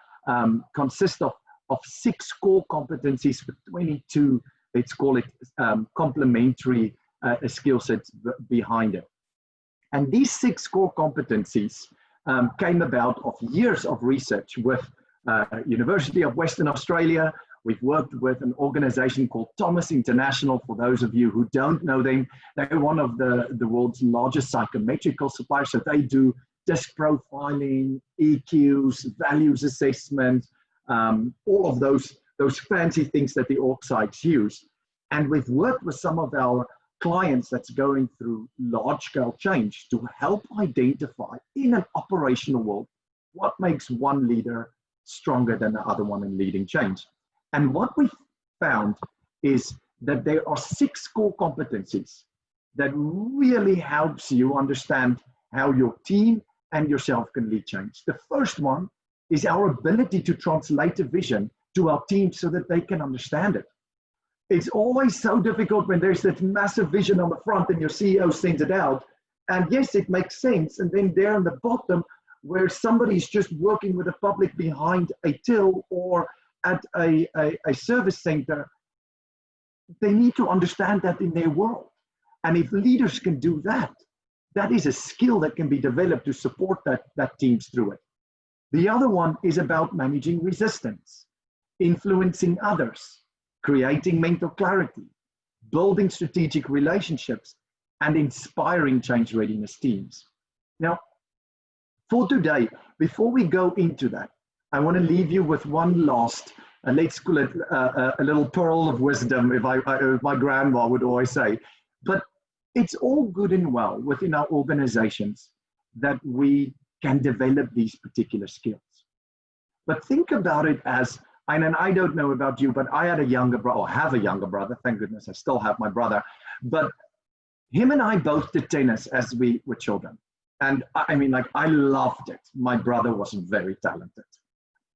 consist of 6 core competencies with 22, let's call it complementary skill sets behind it. And these 6 core competencies came about of years of research with University of Western Australia. We've worked with an organization called Thomas International. For those of you who don't know them, they're one of the world's largest psychometrical suppliers. So they do disc profiling, EQs, values assessment, all of those fancy things that the org sites use. And we've worked with some of our clients that's going through large-scale change to help identify in an operational world what makes one leader stronger than the other one in leading change. And what we found is that there are 6 core competencies that really helps you understand how your team and yourself can lead change. The first one is our ability to translate a vision to our team so that they can understand it. It's always so difficult when there's that massive vision on the front and your CEO sends it out. And yes, it makes sense. And then there on the bottom, where somebody's just working with the public behind a till or at a service center, they need to understand that in their world. And if leaders can do that, that is a skill that can be developed to support that teams through it. The other one is about managing resistance, influencing others, creating mental clarity, building strategic relationships, and inspiring change readiness teams. Now, for today, before we go into that, I want to leave you with one last, let's call it a little pearl of wisdom, if my grandma would always say. But it's all good and well within our organizations that we can develop these particular skills. But think about it as, and I don't know about you, but I had a younger brother, or have a younger brother, thank goodness I still have my brother, but him and I both did tennis as we were children. And I mean, like, I loved it. My brother was very talented.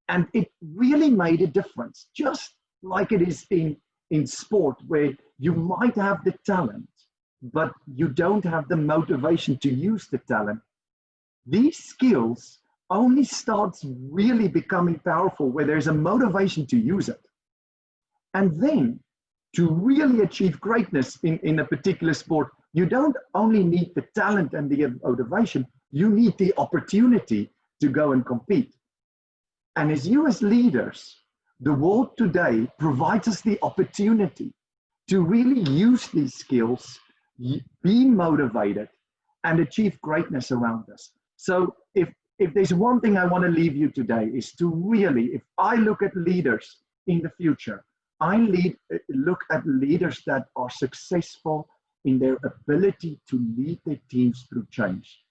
And it really made a difference, just like it is in sport, where you might have the talent, but you don't have the motivation to use the talent. These skills only starts really becoming powerful where there's a motivation to use it. And then to really achieve greatness in a particular sport, you don't only need the talent and the motivation, you need the opportunity to go and compete. And as you as leaders, the world today provides us the opportunity to really use these skills, be motivated, and achieve greatness around us. So if there's one thing I want to leave you today is to really, if I look at leaders in the future, I look at leaders that are successful in their ability to lead their teams through change.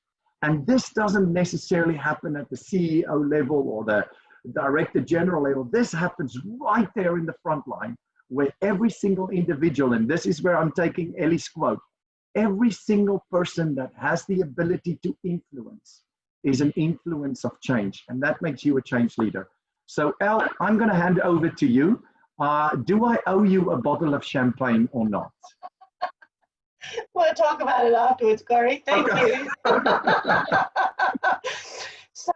And this doesn't necessarily happen at the CEO level or the director general level. This happens right there in the front line, where every single individual, and this is where I'm taking Ellie's quote, every single person that has the ability to influence is an influence of change. And that makes you a change leader. So Elle, I'm going to hand over to you. Do I owe you a bottle of champagne or not? We'll talk about it afterwards, Corey. Thank you. So,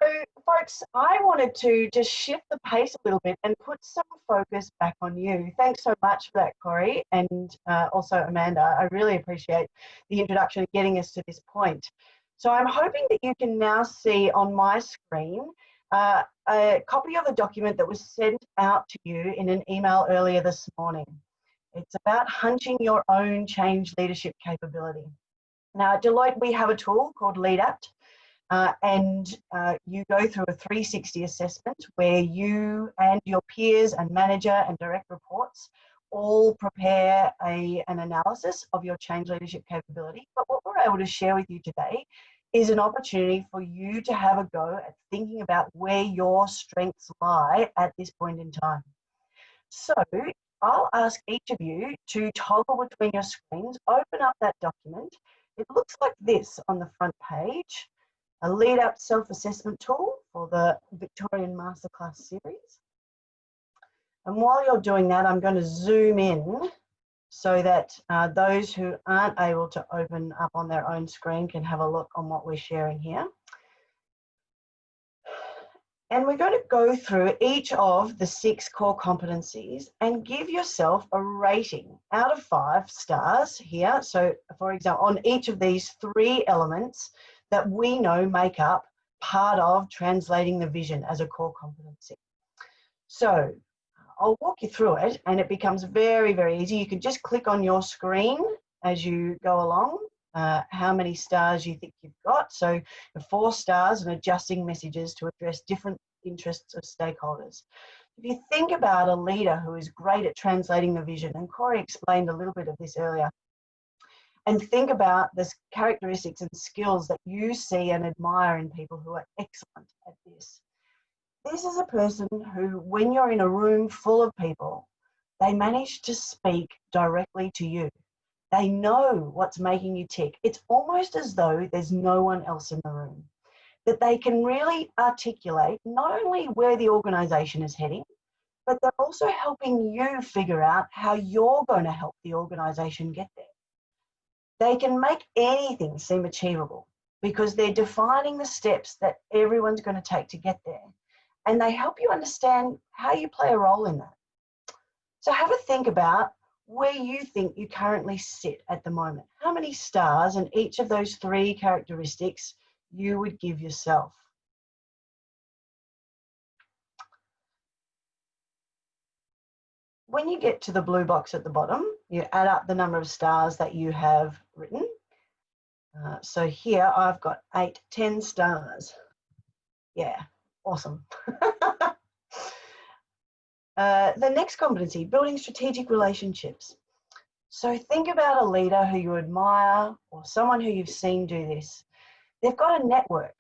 folks, I wanted to just shift the pace a little bit and put some focus back on you. Thanks so much for that, Corey, and also Amanda. I really appreciate the introduction and getting us to this point. So I'm hoping that you can now see on my screen a copy of a document that was sent out to you in an email earlier this morning. It's about hunting your own change leadership capability. Now, at Deloitte, we have a tool called Leadapt, and you go through a 360 assessment where you and your peers and manager and direct reports all prepare an analysis of your change leadership capability. But what we're able to share with you today is an opportunity for you to have a go at thinking about where your strengths lie at this point in time. So I'll ask each of you to toggle between your screens, open up that document. It looks like this on the front page, a Leadapt self-assessment tool for the Victorian Masterclass series. And while you're doing that, I'm going to zoom in so that those who aren't able to open up on their own screen can have a look on what we're sharing here. And we're going to go through each of the 6 core competencies and give yourself a rating out of 5 stars here. So, for example, on each of these 3 elements that we know make up part of translating the vision as a core competency. So I'll walk you through it, and it becomes very, very easy. You can just click on your screen as you go along, how many stars you think you've got. So 4 stars and adjusting messages to address different interests of stakeholders. If you think about a leader who is great at translating the vision, and Corey explained a little bit of this earlier, and think about the characteristics and skills that you see and admire in people who are excellent at this. This is a person who, when you're in a room full of people, they manage to speak directly to you. They know what's making you tick. It's almost as though there's no one else in the room. That they can really articulate not only where the organisation is heading, but they're also helping you figure out how you're going to help the organisation get there. They can make anything seem achievable because they're defining the steps that everyone's going to take to get there. And they help you understand how you play a role in that. So have a think about where you think you currently sit at the moment. How many stars in each of those 3 characteristics you would give yourself? When you get to the blue box at the bottom, you add up the number of stars that you have written. So here I've got 8, 10 stars. Yeah, awesome. The next competency, building strategic relationships. So think about a leader who you admire or someone who you've seen do this. They've got a network,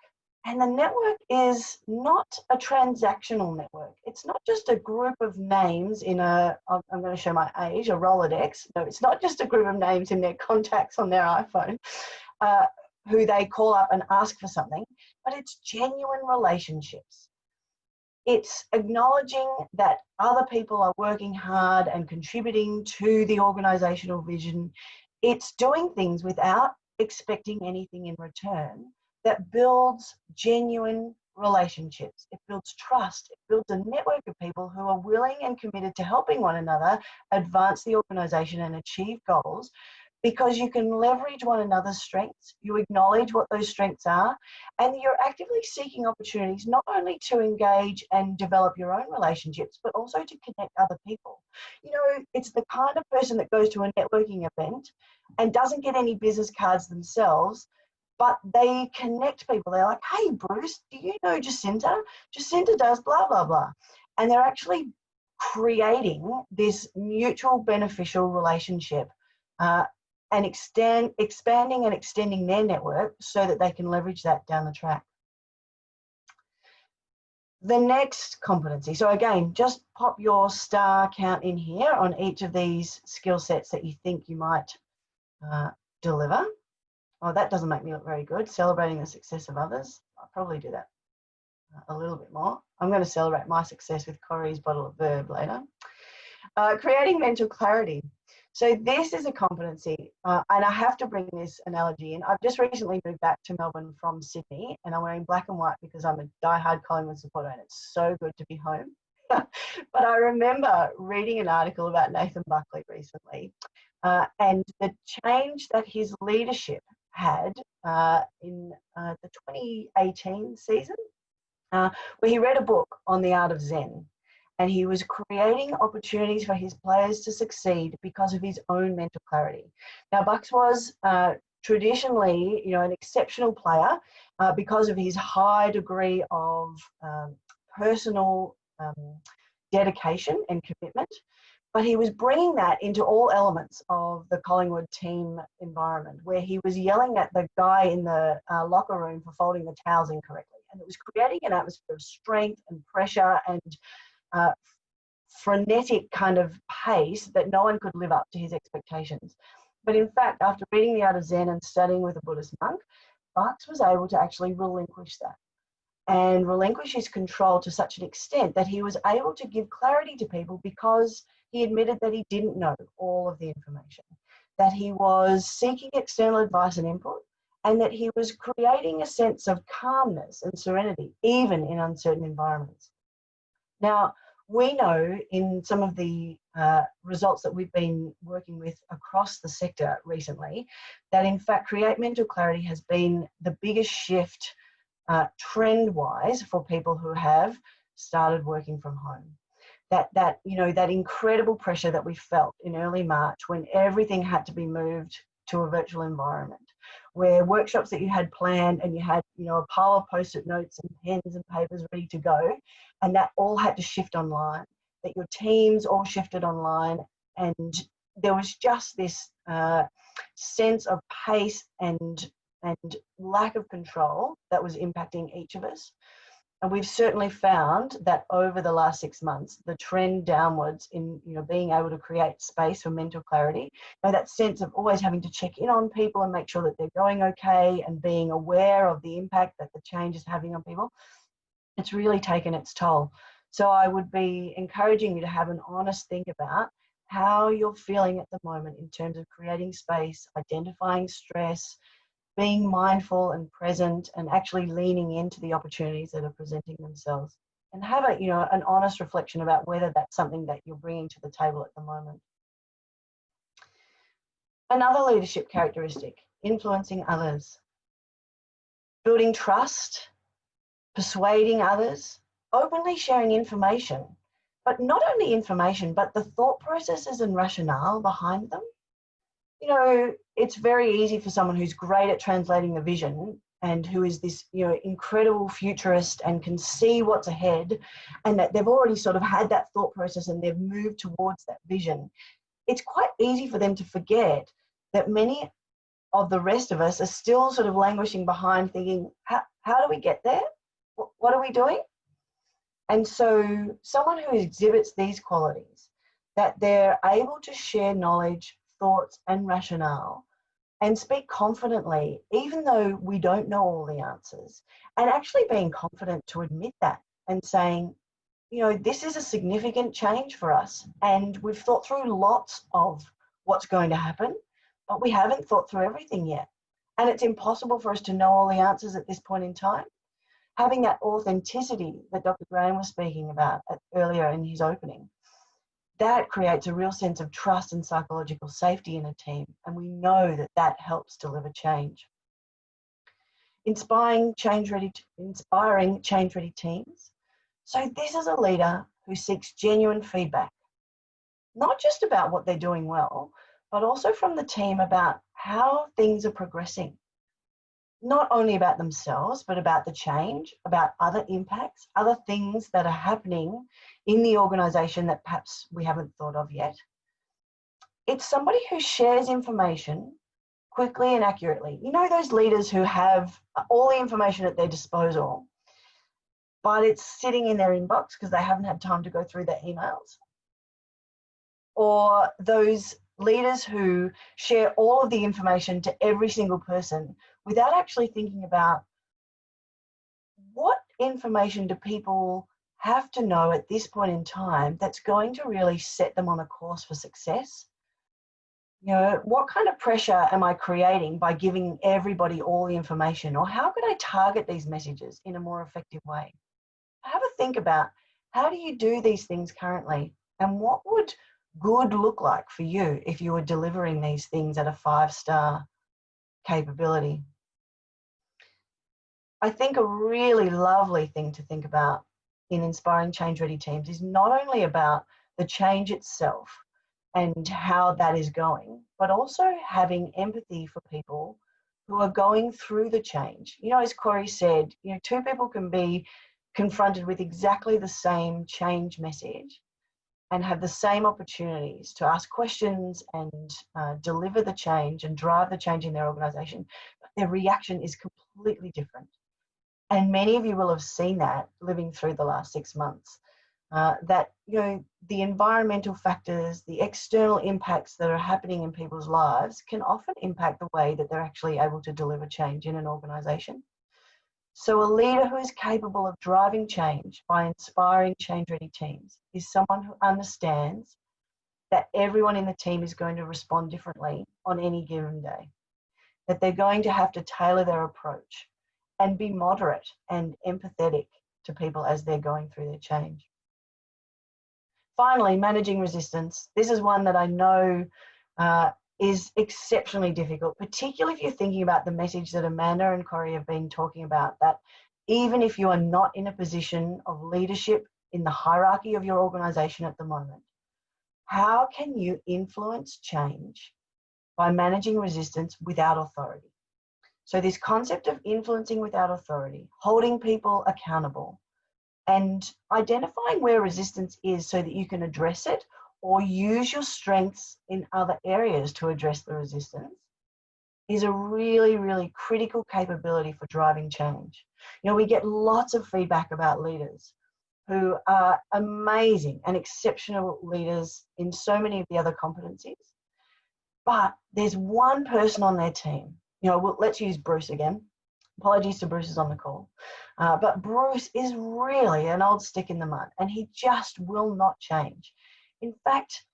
and the network is not a transactional network. It's not just a group of names in a, I'm going to show my age, a Rolodex. No, it's not just a group of names in their contacts on their iPhone. who they call up and ask for something, but it's genuine relationships. It's acknowledging that other people are working hard and contributing to the organisational vision. It's doing things without expecting anything in return that builds genuine relationships. It builds trust. It builds a network of people who are willing and committed to helping one another advance the organisation and achieve goals, because you can leverage one another's strengths, you acknowledge what those strengths are, and you're actively seeking opportunities not only to engage and develop your own relationships, but also to connect other people. You know, it's the kind of person that goes to a networking event and doesn't get any business cards themselves, but they connect people. They're like, hey, Bruce, do you know Jacinta? Jacinta does blah, blah, blah. And they're actually creating this mutual beneficial relationship and expanding and extending their network so that they can leverage that down the track. The next competency. So again, just pop your star count in here on each of these skill sets that you think you might deliver. Oh, that doesn't make me look very good. Celebrating the success of others. I'll probably do that a little bit more. I'm going to celebrate my success with Corey's bottle of Verb later. Creating mental clarity. So this is a competency, and I have to bring this analogy in. I've just recently moved back to Melbourne from Sydney, and I'm wearing black and white because I'm a diehard Collingwood supporter, and it's so good to be home. But I remember reading an article about Nathan Buckley recently, and the change that his leadership had in the 2018 season, where he read a book on the art of Zen. And he was creating opportunities for his players to succeed because of his own mental clarity. Now, Bucks was traditionally, you know, an exceptional player because of his high degree of personal dedication and commitment. But he was bringing that into all elements of the Collingwood team environment, where he was yelling at the guy in the locker room for folding the towels incorrectly. And it was creating an atmosphere of strength and pressure and frenetic kind of pace that no one could live up to his expectations. But in fact, after reading The Art of Zen and studying with a Buddhist monk, Bucks was able to actually relinquish that and relinquish his control to such an extent that he was able to give clarity to people because he admitted that he didn't know all of the information, that he was seeking external advice and input, and that he was creating a sense of calmness and serenity, even in uncertain environments. Now, we know in some of the results that we've been working with across the sector recently, that in fact, create mental clarity has been the biggest shift trend-wise for people who have started working from home. That you know, that incredible pressure that we felt in early March when everything had to be moved to a virtual environment, where workshops that you had planned and you had, you know, a pile of post-it notes and pens and papers ready to go, and that all had to shift online, that your teams all shifted online, and there was just this sense of pace and lack of control that was impacting each of us. And we've certainly found that over the last 6 months, the trend downwards in, you know, being able to create space for mental clarity, you know, that sense of always having to check in on people and make sure that they're going okay and being aware of the impact that the change is having on people, it's really taken its toll. So I would be encouraging you to have an honest think about how you're feeling at the moment in terms of creating space, identifying stress, being mindful and present, and actually leaning into the opportunities that are presenting themselves, and have a, you know, an honest reflection about whether that's something that you're bringing to the table at the moment. Another leadership characteristic, influencing others, building trust, persuading others, openly sharing information, but not only information, but the thought processes and rationale behind them. You know, it's very easy for someone who's great at translating the vision and who is this, you know, incredible futurist and can see what's ahead, and that they've already sort of had that thought process and they've moved towards that vision. It's quite easy for them to forget that many of the rest of us are still sort of languishing behind, thinking, how do we get there? What are we doing? And so someone who exhibits these qualities, that they're able to share knowledge, thoughts and rationale, and speak confidently, even though we don't know all the answers, and actually being confident to admit that and saying, you know, this is a significant change for us, and we've thought through lots of what's going to happen, but we haven't thought through everything yet. And it's impossible for us to know all the answers at this point in time. Having that authenticity that Dr. Graham was speaking about earlier in his opening, that creates a real sense of trust and psychological safety in a team. And we know that that helps deliver change. Inspiring change-ready teams. So this is a leader who seeks genuine feedback, not just about what they're doing well, but also from the team about how things are progressing. Not only about themselves, but about the change, about other impacts, other things that are happening in the organisation that perhaps we haven't thought of yet. It's somebody who shares information quickly and accurately. You know, those leaders who have all the information at their disposal, but it's sitting in their inbox because they haven't had time to go through their emails. Or those leaders who share all of the information to every single person without actually thinking about what information do people have to know at this point in time that's going to really set them on a course for success. You know, what kind of pressure am I creating by giving everybody all the information, or how could I target these messages in a more effective way? Have a think about, how do you do these things currently, and what would good look like for you if you were delivering these things at a 5-star capability? I think a really lovely thing to think about in inspiring change-ready teams is not only about the change itself and how that is going, but also having empathy for people who are going through the change. You know, as Corey said, you know, two people can be confronted with exactly the same change message and have the same opportunities to ask questions and deliver the change and drive the change in their organisation, but their reaction is completely different. And many of you will have seen that living through the last 6 months, that, you know, the environmental factors, the external impacts that are happening in people's lives can often impact the way that they're actually able to deliver change in an organisation. So a leader who is capable of driving change by inspiring change-ready teams is someone who understands that everyone in the team is going to respond differently on any given day, that they're going to have to tailor their approach and be moderate and empathetic to people as they're going through their change. Finally, managing resistance. This is one that I know is exceptionally difficult, particularly if you're thinking about the message that Amanda and Corey have been talking about, that even if you are not in a position of leadership in the hierarchy of your organisation at the moment, how can you influence change by managing resistance without authority? So this concept of influencing without authority, holding people accountable, and identifying where resistance is so that you can address it or use your strengths in other areas to address the resistance, is a really, really critical capability for driving change. You know, we get lots of feedback about leaders who are amazing and exceptional leaders in so many of the other competencies, but there's one person on their team. You know, well, let's use Bruce again. Apologies to Bruce is on the call. But Bruce is really an old stick in the mud, and he just will not change. In fact,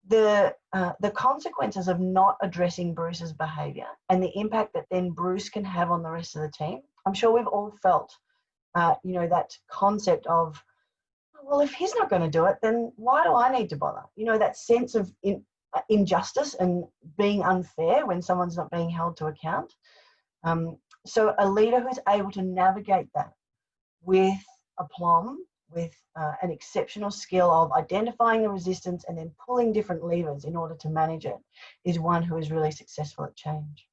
the consequences of not addressing Bruce's behaviour and the impact that then Bruce can have on the rest of the team, I'm sure we've all felt, you know, that concept of, well, if he's not going to do it, then why do I need to bother? You know, that sense of injustice and being unfair when someone's not being held to account. So a leader who's able to navigate that with aplomb, with an exceptional skill of identifying the resistance and then pulling different levers in order to manage it, is one who is really successful at change.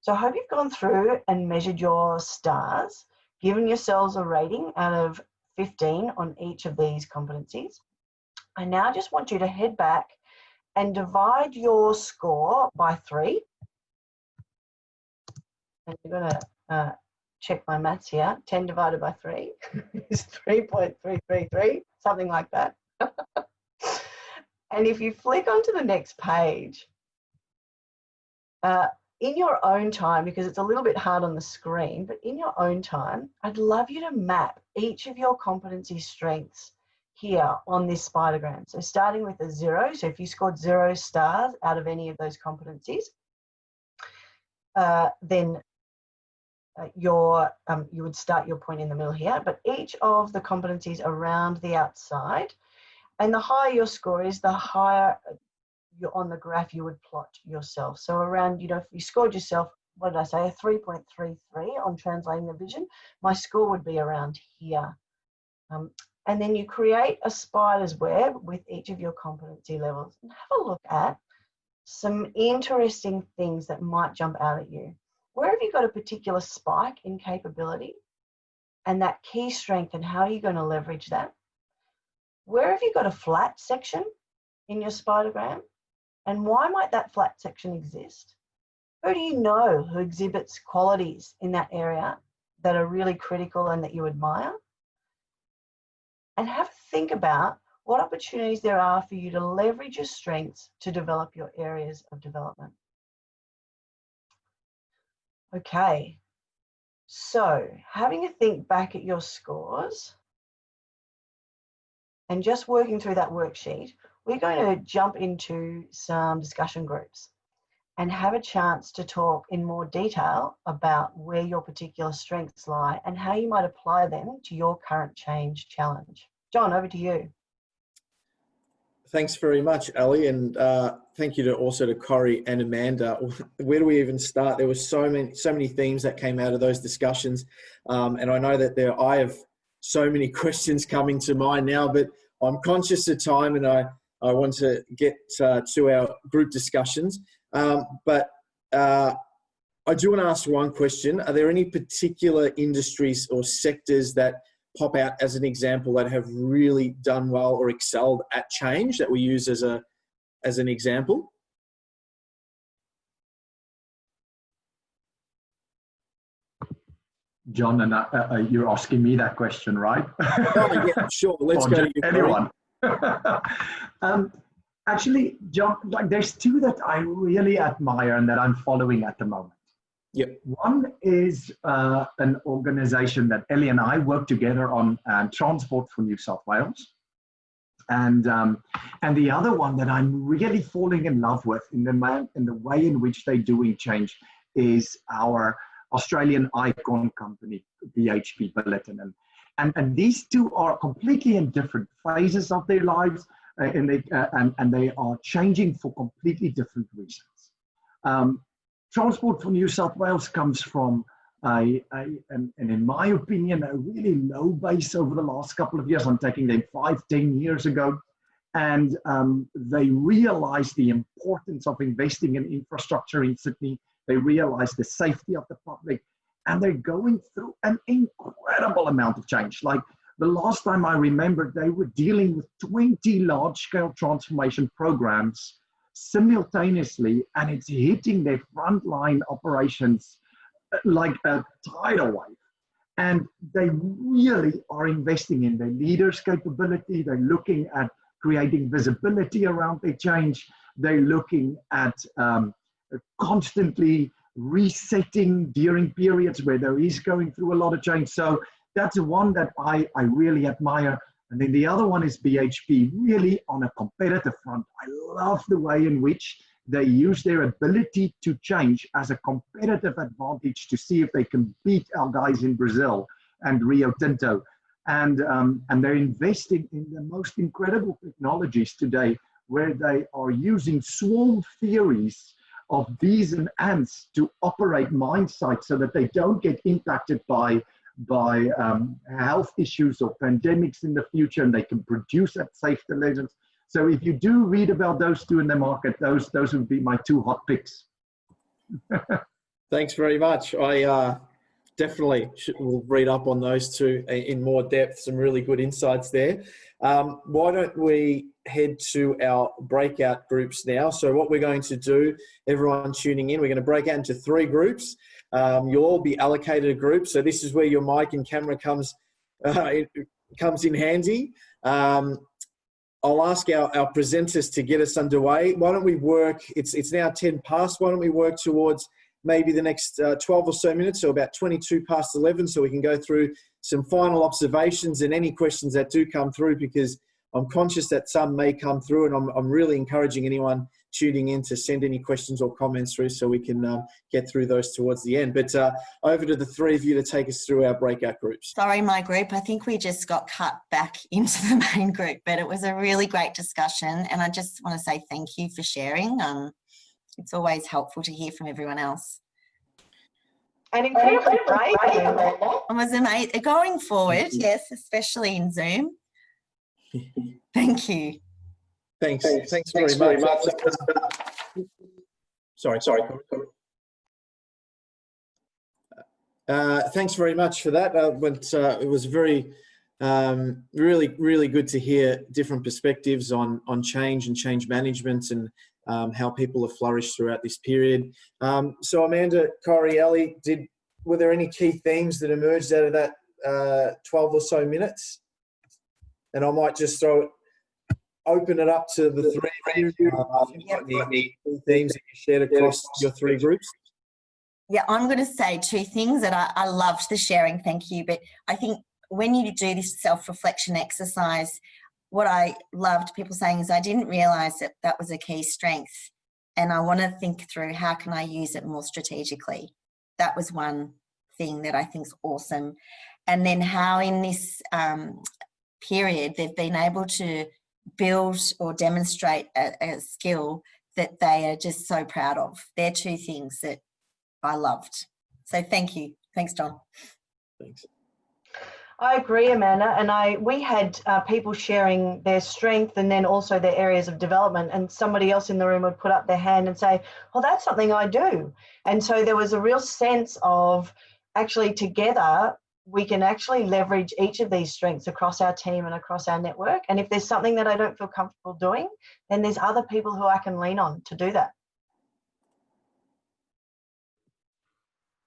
So I hope you've gone through and measured your stars, given yourselves a rating out of 15 on each of these competencies. I now just want you to head back and divide your score by 3. And you're going to check my maths here. 10 divided by 3 is 3.333, something like that. And if you flick onto the next page, in your own time, because it's a little bit hard on the screen, but in your own time, I'd love you to map each of your competency strengths here on this spidergram. So starting with a 0, so if you scored 0 stars out of any of those competencies, then you would start your point in the middle here, but each of the competencies around the outside, and the higher your score is, the higher you're on the graph you would plot yourself. So around, if you scored yourself, what did I say, a 3.33 on translating the vision, my score would be around here. And then you create a spider's web with each of your competency levels and have a look at some interesting things that might jump out at you. Where have you got a particular spike in capability and that key strength, and how are you going to leverage that? Where have you got a flat section in your spidergram, and why might that flat section exist? Who do you know who exhibits qualities in that area that are really critical and that you admire? And have a think about what opportunities there are for you to leverage your strengths to develop your areas of development. Okay, so having a think back at your scores and just working through that worksheet, we're going to jump into some discussion groups and have a chance to talk in more detail about where your particular strengths lie and how you might apply them to your current change challenge. John, over to you. Thanks very much, Ali, and thank you also to Corey and Amanda. Where do we even start? There were so many themes that came out of those discussions, and I know that I have so many questions coming to mind now, but I'm conscious of time, and I want to get to our group discussions. But I do want to ask one question. Are there any particular industries or sectors that pop out as an example that have really done well or excelled at change that we use as an example? John, and you're asking me that question, right? Oh, yeah, sure. Let's go to you, anyone. Actually, John, there's two that I really admire and that I'm following at the moment. Yep. One is an organization that Ellie and I work together on, Transport for New South Wales. And the other one that I'm really falling in love with in the way in which they're doing change is our Australian icon company, BHP Billiton. And these two are completely in different phases of their lives, and they are changing for completely different reasons. Transport for New South Wales comes from, and in my opinion, a really low base over the last couple of years. I'm taking them 5-10 years ago. And they realized the importance of investing in infrastructure in Sydney. They realized the safety of the public. And they're going through an incredible amount of change. Like the last time I remember, they were dealing with 20 large-scale transformation programs simultaneously, and it's hitting their frontline operations like a tidal wave. And they really are investing in their leaders' capability. They're looking at creating visibility around their change. They're looking at constantly resetting during periods where there is going through a lot of change. So that's one that I really admire. And then the other one is BHP, really on a competitive front. I love the way in which they use their ability to change as a competitive advantage to see if they can beat our guys in Brazil and Rio Tinto. And they're investing in the most incredible technologies today, where they are using swarm theories of bees and ants to operate mine sites so that they don't get impacted by health issues or pandemics in the future, and they can produce at safe levels. So if you do read about those two in the market, those would be my two hot picks. Thanks very much. I definitely will read up on those two in more depth. Some really good insights there. Why don't we head to our breakout groups now? So what we're going to do, everyone tuning in, we're going to break out into 3 groups. You'll all be allocated a group. So this is where your mic and camera comes in handy. I'll ask our presenters to get us underway. Why don't we work, it's now 10 past, why don't we work towards maybe the next 12 or so minutes, so about 22 past 11, so we can go through some final observations and any questions that do come through, because I'm conscious that some may come through, and I'm really encouraging anyone tuning in to send any questions or comments through so we can get through those towards the end. But over to the three of you to take us through our breakout groups. Sorry, my group, I think we just got cut back into the main group, but it was a really great discussion, and I just want to say thank you for sharing. It's always helpful to hear from everyone else. And incredibly brave. It was amazing. Going forward, yes, especially in Zoom. Thank you. Thanks very much. Sorry. Thanks very much for that. It was very, really good to hear different perspectives on change and change management, and how people have flourished throughout this period. So Amanda, Corey, Ellie, were there any key themes that emerged out of that 12 or so minutes? And I might just open it up to the three of you. Any key themes that you shared across your three groups? Yeah, I'm going to say two things that I loved the sharing, thank you. But I think when you do this self-reflection exercise, what I loved people saying is, I didn't realise that that was a key strength, and I want to think through how can I use it more strategically. That was one thing that I think is awesome. And then how in this period they've been able to build or demonstrate a skill that they are just so proud of. They're two things that I loved. So thank you. Thanks, John. Thanks. I agree, Amanda. And we had people sharing their strength and then also their areas of development. And somebody else in the room would put up their hand and say, "Oh, that's something I do." And so there was a real sense of actually together we can actually leverage each of these strengths across our team and across our network. And if there's something that I don't feel comfortable doing, then there's other people who I can lean on to do that.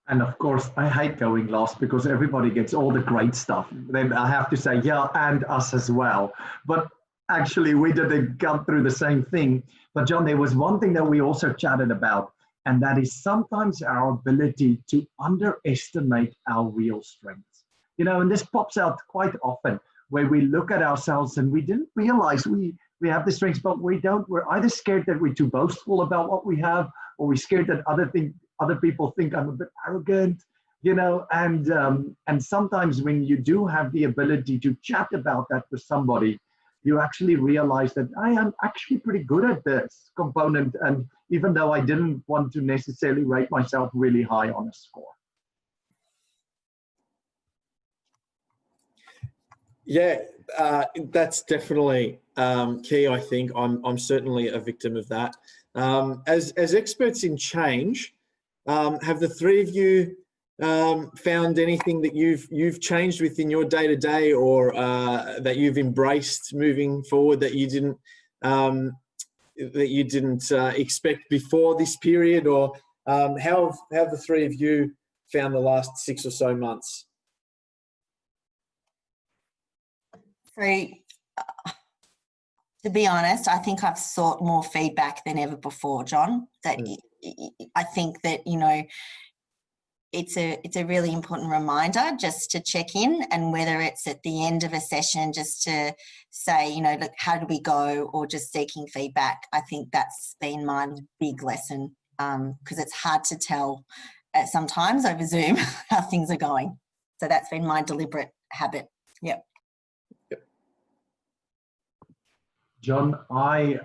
And of course, I hate going last because everybody gets all the great stuff. Then I have to say, yeah, and us as well. But actually, we didn't come through the same thing. But John, there was one thing that we also chatted about, and that is sometimes our ability to underestimate our real strengths. You know, and this pops out quite often where we look at ourselves and we didn't realize we have the strengths, but we're either scared that we're too boastful about what we have, or we're scared that other people think I'm a bit arrogant, you know, and sometimes when you do have the ability to chat about that with somebody, you actually realize that I am actually pretty good at this component, and even though I didn't want to necessarily rate myself really high on a score. Yeah, that's definitely key, I think. I'm certainly a victim of that. As experts in change, have the three of you found anything that you've changed within your day-to-day, or that you've embraced moving forward that you didn't expect before this period, or how have the three of you found the last 6 or so months? So, to be honest, I think I've sought more feedback than ever before, John. That I think that, you know, it's a really important reminder just to check in, and whether it's at the end of a session just to say, you know, look, how do we go, or just seeking feedback. I think that's been my big lesson, because it's hard to tell sometimes over Zoom how things are going. So that's been my deliberate habit. Yep. John, I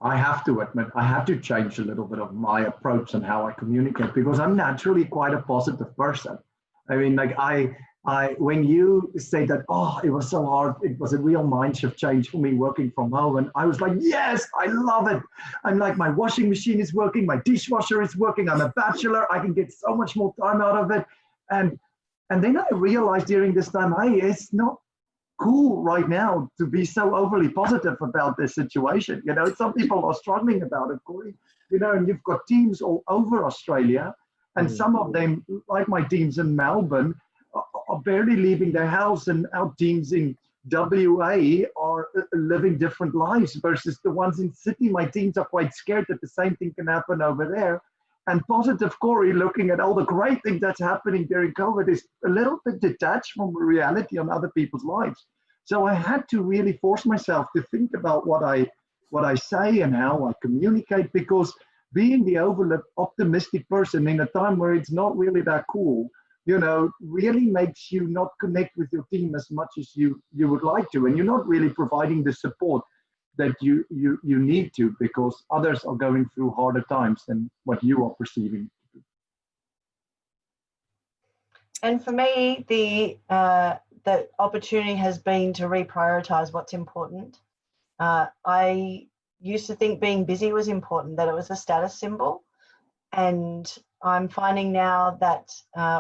have to admit, I had to change a little bit of my approach and how I communicate, because I'm naturally quite a positive person. I mean, like when you say that, oh, it was so hard, it was a real mind shift change for me working from home. And I was like, yes, I love it. I'm like, my washing machine is working, my dishwasher is working, I'm a bachelor, I can get so much more time out of it. And then I realized during this time, hey, it's not cool right now to be so overly positive about this situation. You know, some people are struggling about it, Corey. You know, and you've got teams all over Australia, and some of them, like my teams in Melbourne, are barely leaving their house, and our teams in WA are living different lives versus the ones in Sydney. My teams are quite scared that the same thing can happen over there. And positive Corey, looking at all the great things that's happening during COVID, is a little bit detached from reality on other people's lives. So I had to really force myself to think about what I say and how I communicate, because being the overly optimistic person in a time where it's not really that cool, really makes you not connect with your team as much as you would like to. And you're not really providing the support that you need to, because others are going through harder times than what you are perceiving. And for me, the opportunity has been to reprioritize what's important. I used to think being busy was important, that it was a status symbol. And I'm finding now that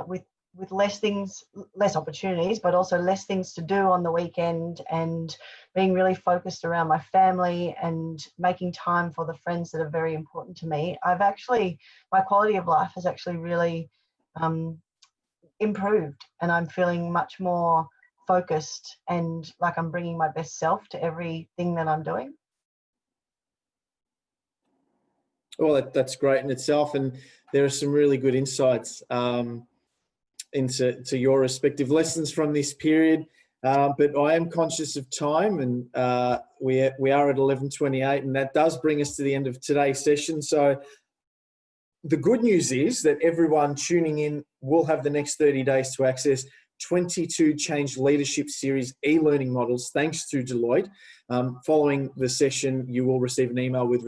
with less opportunities, but also less things to do on the weekend, and being really focused around my family and making time for the friends that are very important to me, my quality of life has actually really improved, and I'm feeling much more focused and like I'm bringing my best self to everything that I'm doing. Well, that's great in itself, and there are some really good insights into your respective lessons from this period. But I am conscious of time, and we are at 11:28, and that does bring us to the end of today's session. So the good news is that everyone tuning in will have the next 30 days to access 22 Change Leadership Series e-learning models, thanks to Deloitte. Following the session, you will receive an email with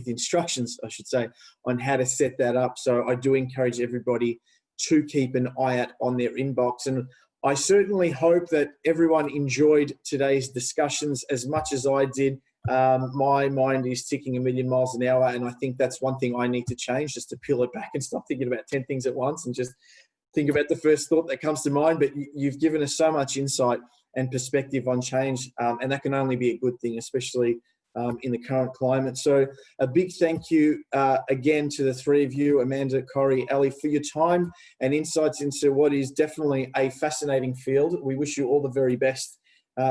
instructions, I should say, on how to set that up. So I do encourage everybody to keep an eye out on their inbox. And I certainly hope that everyone enjoyed today's discussions as much as I did. My mind is ticking a million miles an hour, and I think that's one thing I need to change, just to peel it back and stop thinking about 10 things at once and just think about the first thought that comes to mind. But you've given us so much insight and perspective on change, and that can only be a good thing, especially in the current climate. So a big thank you again to the three of you, Amanda, Corey, Ali, for your time and insights into what is definitely a fascinating field. We wish you all the very best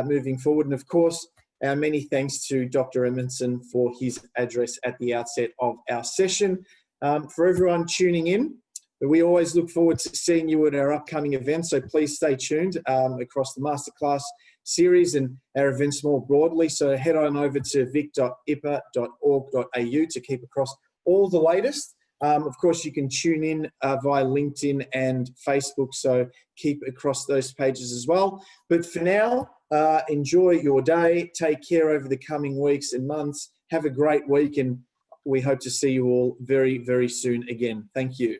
moving forward. And of course, our many thanks to Dr. Edmondson for his address at the outset of our session. For everyone tuning in, we always look forward to seeing you at our upcoming events, so please stay tuned across the Masterclass series and our events more broadly. So head on over to vic.ipa.org.au to keep across all the latest. Of course, you can tune in via LinkedIn and Facebook, so keep across those pages as well. But for now, enjoy your day. Take care over the coming weeks and months. Have a great week, and we hope to see you all very, very soon again. Thank you.